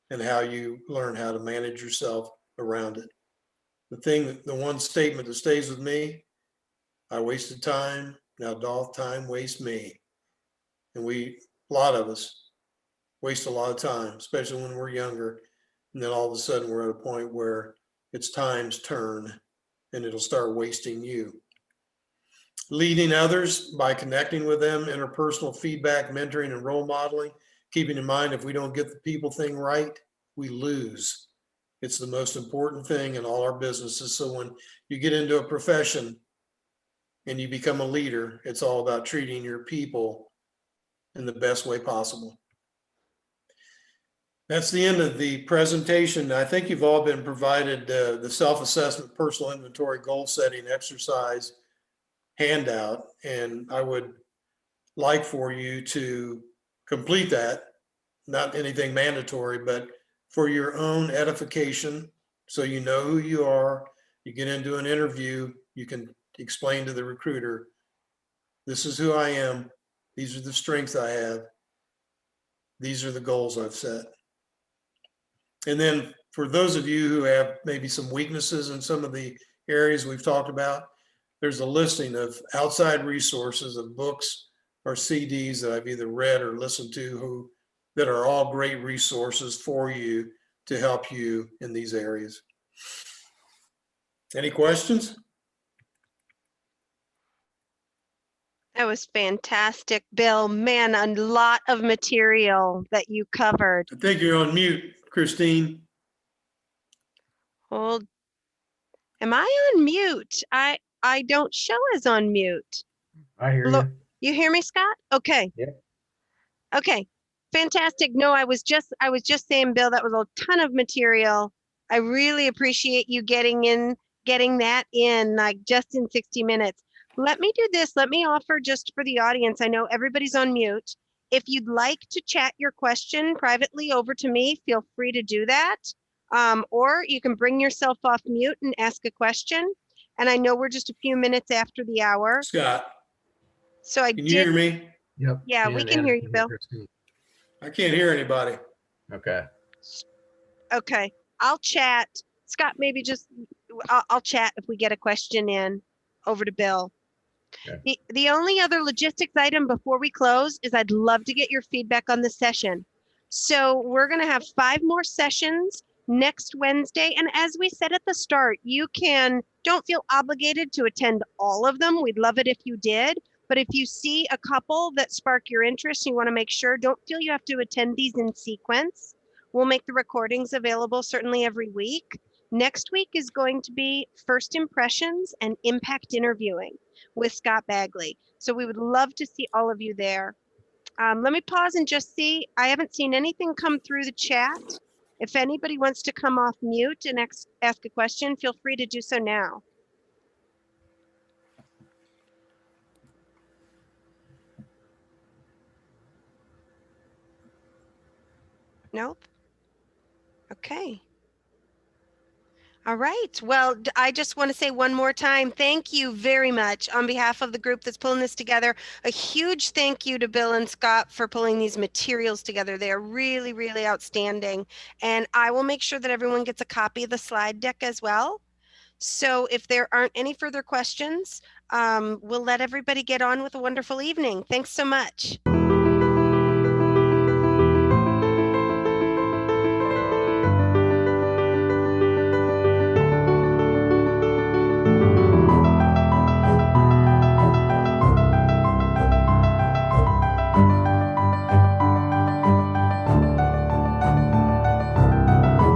and how you learn how to manage yourself around it. The one statement that stays with me, I wasted time, now doth time waste me. And a lot of us waste a lot of time, especially when we're younger. And then all of a sudden we're at a point where it's time's turn and it'll start wasting you. Leading others by connecting with them, interpersonal feedback, mentoring, and role modeling. Keeping in mind, if we don't get the people thing right, we lose. It's the most important thing in all our businesses. So when you get into a profession and you become a leader, it's all about treating your people in the best way possible. That's the end of the presentation. I think you've all been provided the self-assessment, personal inventory, goal setting exercise handout, and I would like for you to complete that. Not anything mandatory, but for your own edification, so you know who you are. You get into an interview, you can explain to the recruiter, this is who I am, these are the strengths I have, these are the goals I've set. And then for those of you who have maybe some weaknesses in some of the areas we've talked about, there's a listing of outside resources of books or CDs that I've either read or listened to that are all great resources for you to help you in these areas. Any questions? That was fantastic, Bill. Man, a lot of material that you covered. I think you're on mute, Christine. Hold. Am I on mute? I don't show as on mute. I hear you. You hear me, Scott? Okay. Yep. Okay. Fantastic. No, I was just saying, Bill, that was a ton of material. I really appreciate you getting that in like just in 60 minutes. Let me do this. Let me offer just for the audience. I know everybody's on mute. If you'd like to chat your question privately over to me, feel free to do that. Or you can bring yourself off mute and ask a question. And I know we're just a few minutes after the hour. Scott, So I can you hear me? Yep. Yeah, we can hear you, Bill. I can't hear anybody. Okay. Okay, I'll chat. Scott, maybe just, I'll chat if we get a question in over to Bill. Okay. The only other logistics item before we close is I'd love to get your feedback on the session. So we're gonna have 5 more sessions next Wednesday. And as we said at the start, don't feel obligated to attend all of them. We'd love it if you did. But if you see a couple that spark your interest, you want to make sure, don't feel you have to attend these in sequence. We'll make the recordings available certainly every week. Next week is going to be first impressions and impact interviewing with Scott Bagley. So we would love to see all of you there. Let me pause and just see. I haven't seen anything come through the chat. If anybody wants to come off mute and ask a question, feel free to do so now. Nope. Okay. All right. Well, I just want to say one more time, thank you very much on behalf of the group that's pulling this together. A huge thank you to Bill and Scott for pulling these materials together. They are really, really outstanding. And I will make sure that everyone gets a copy of the slide deck as well. So if there aren't any further questions, we'll let everybody get on with a wonderful evening. Thanks so much.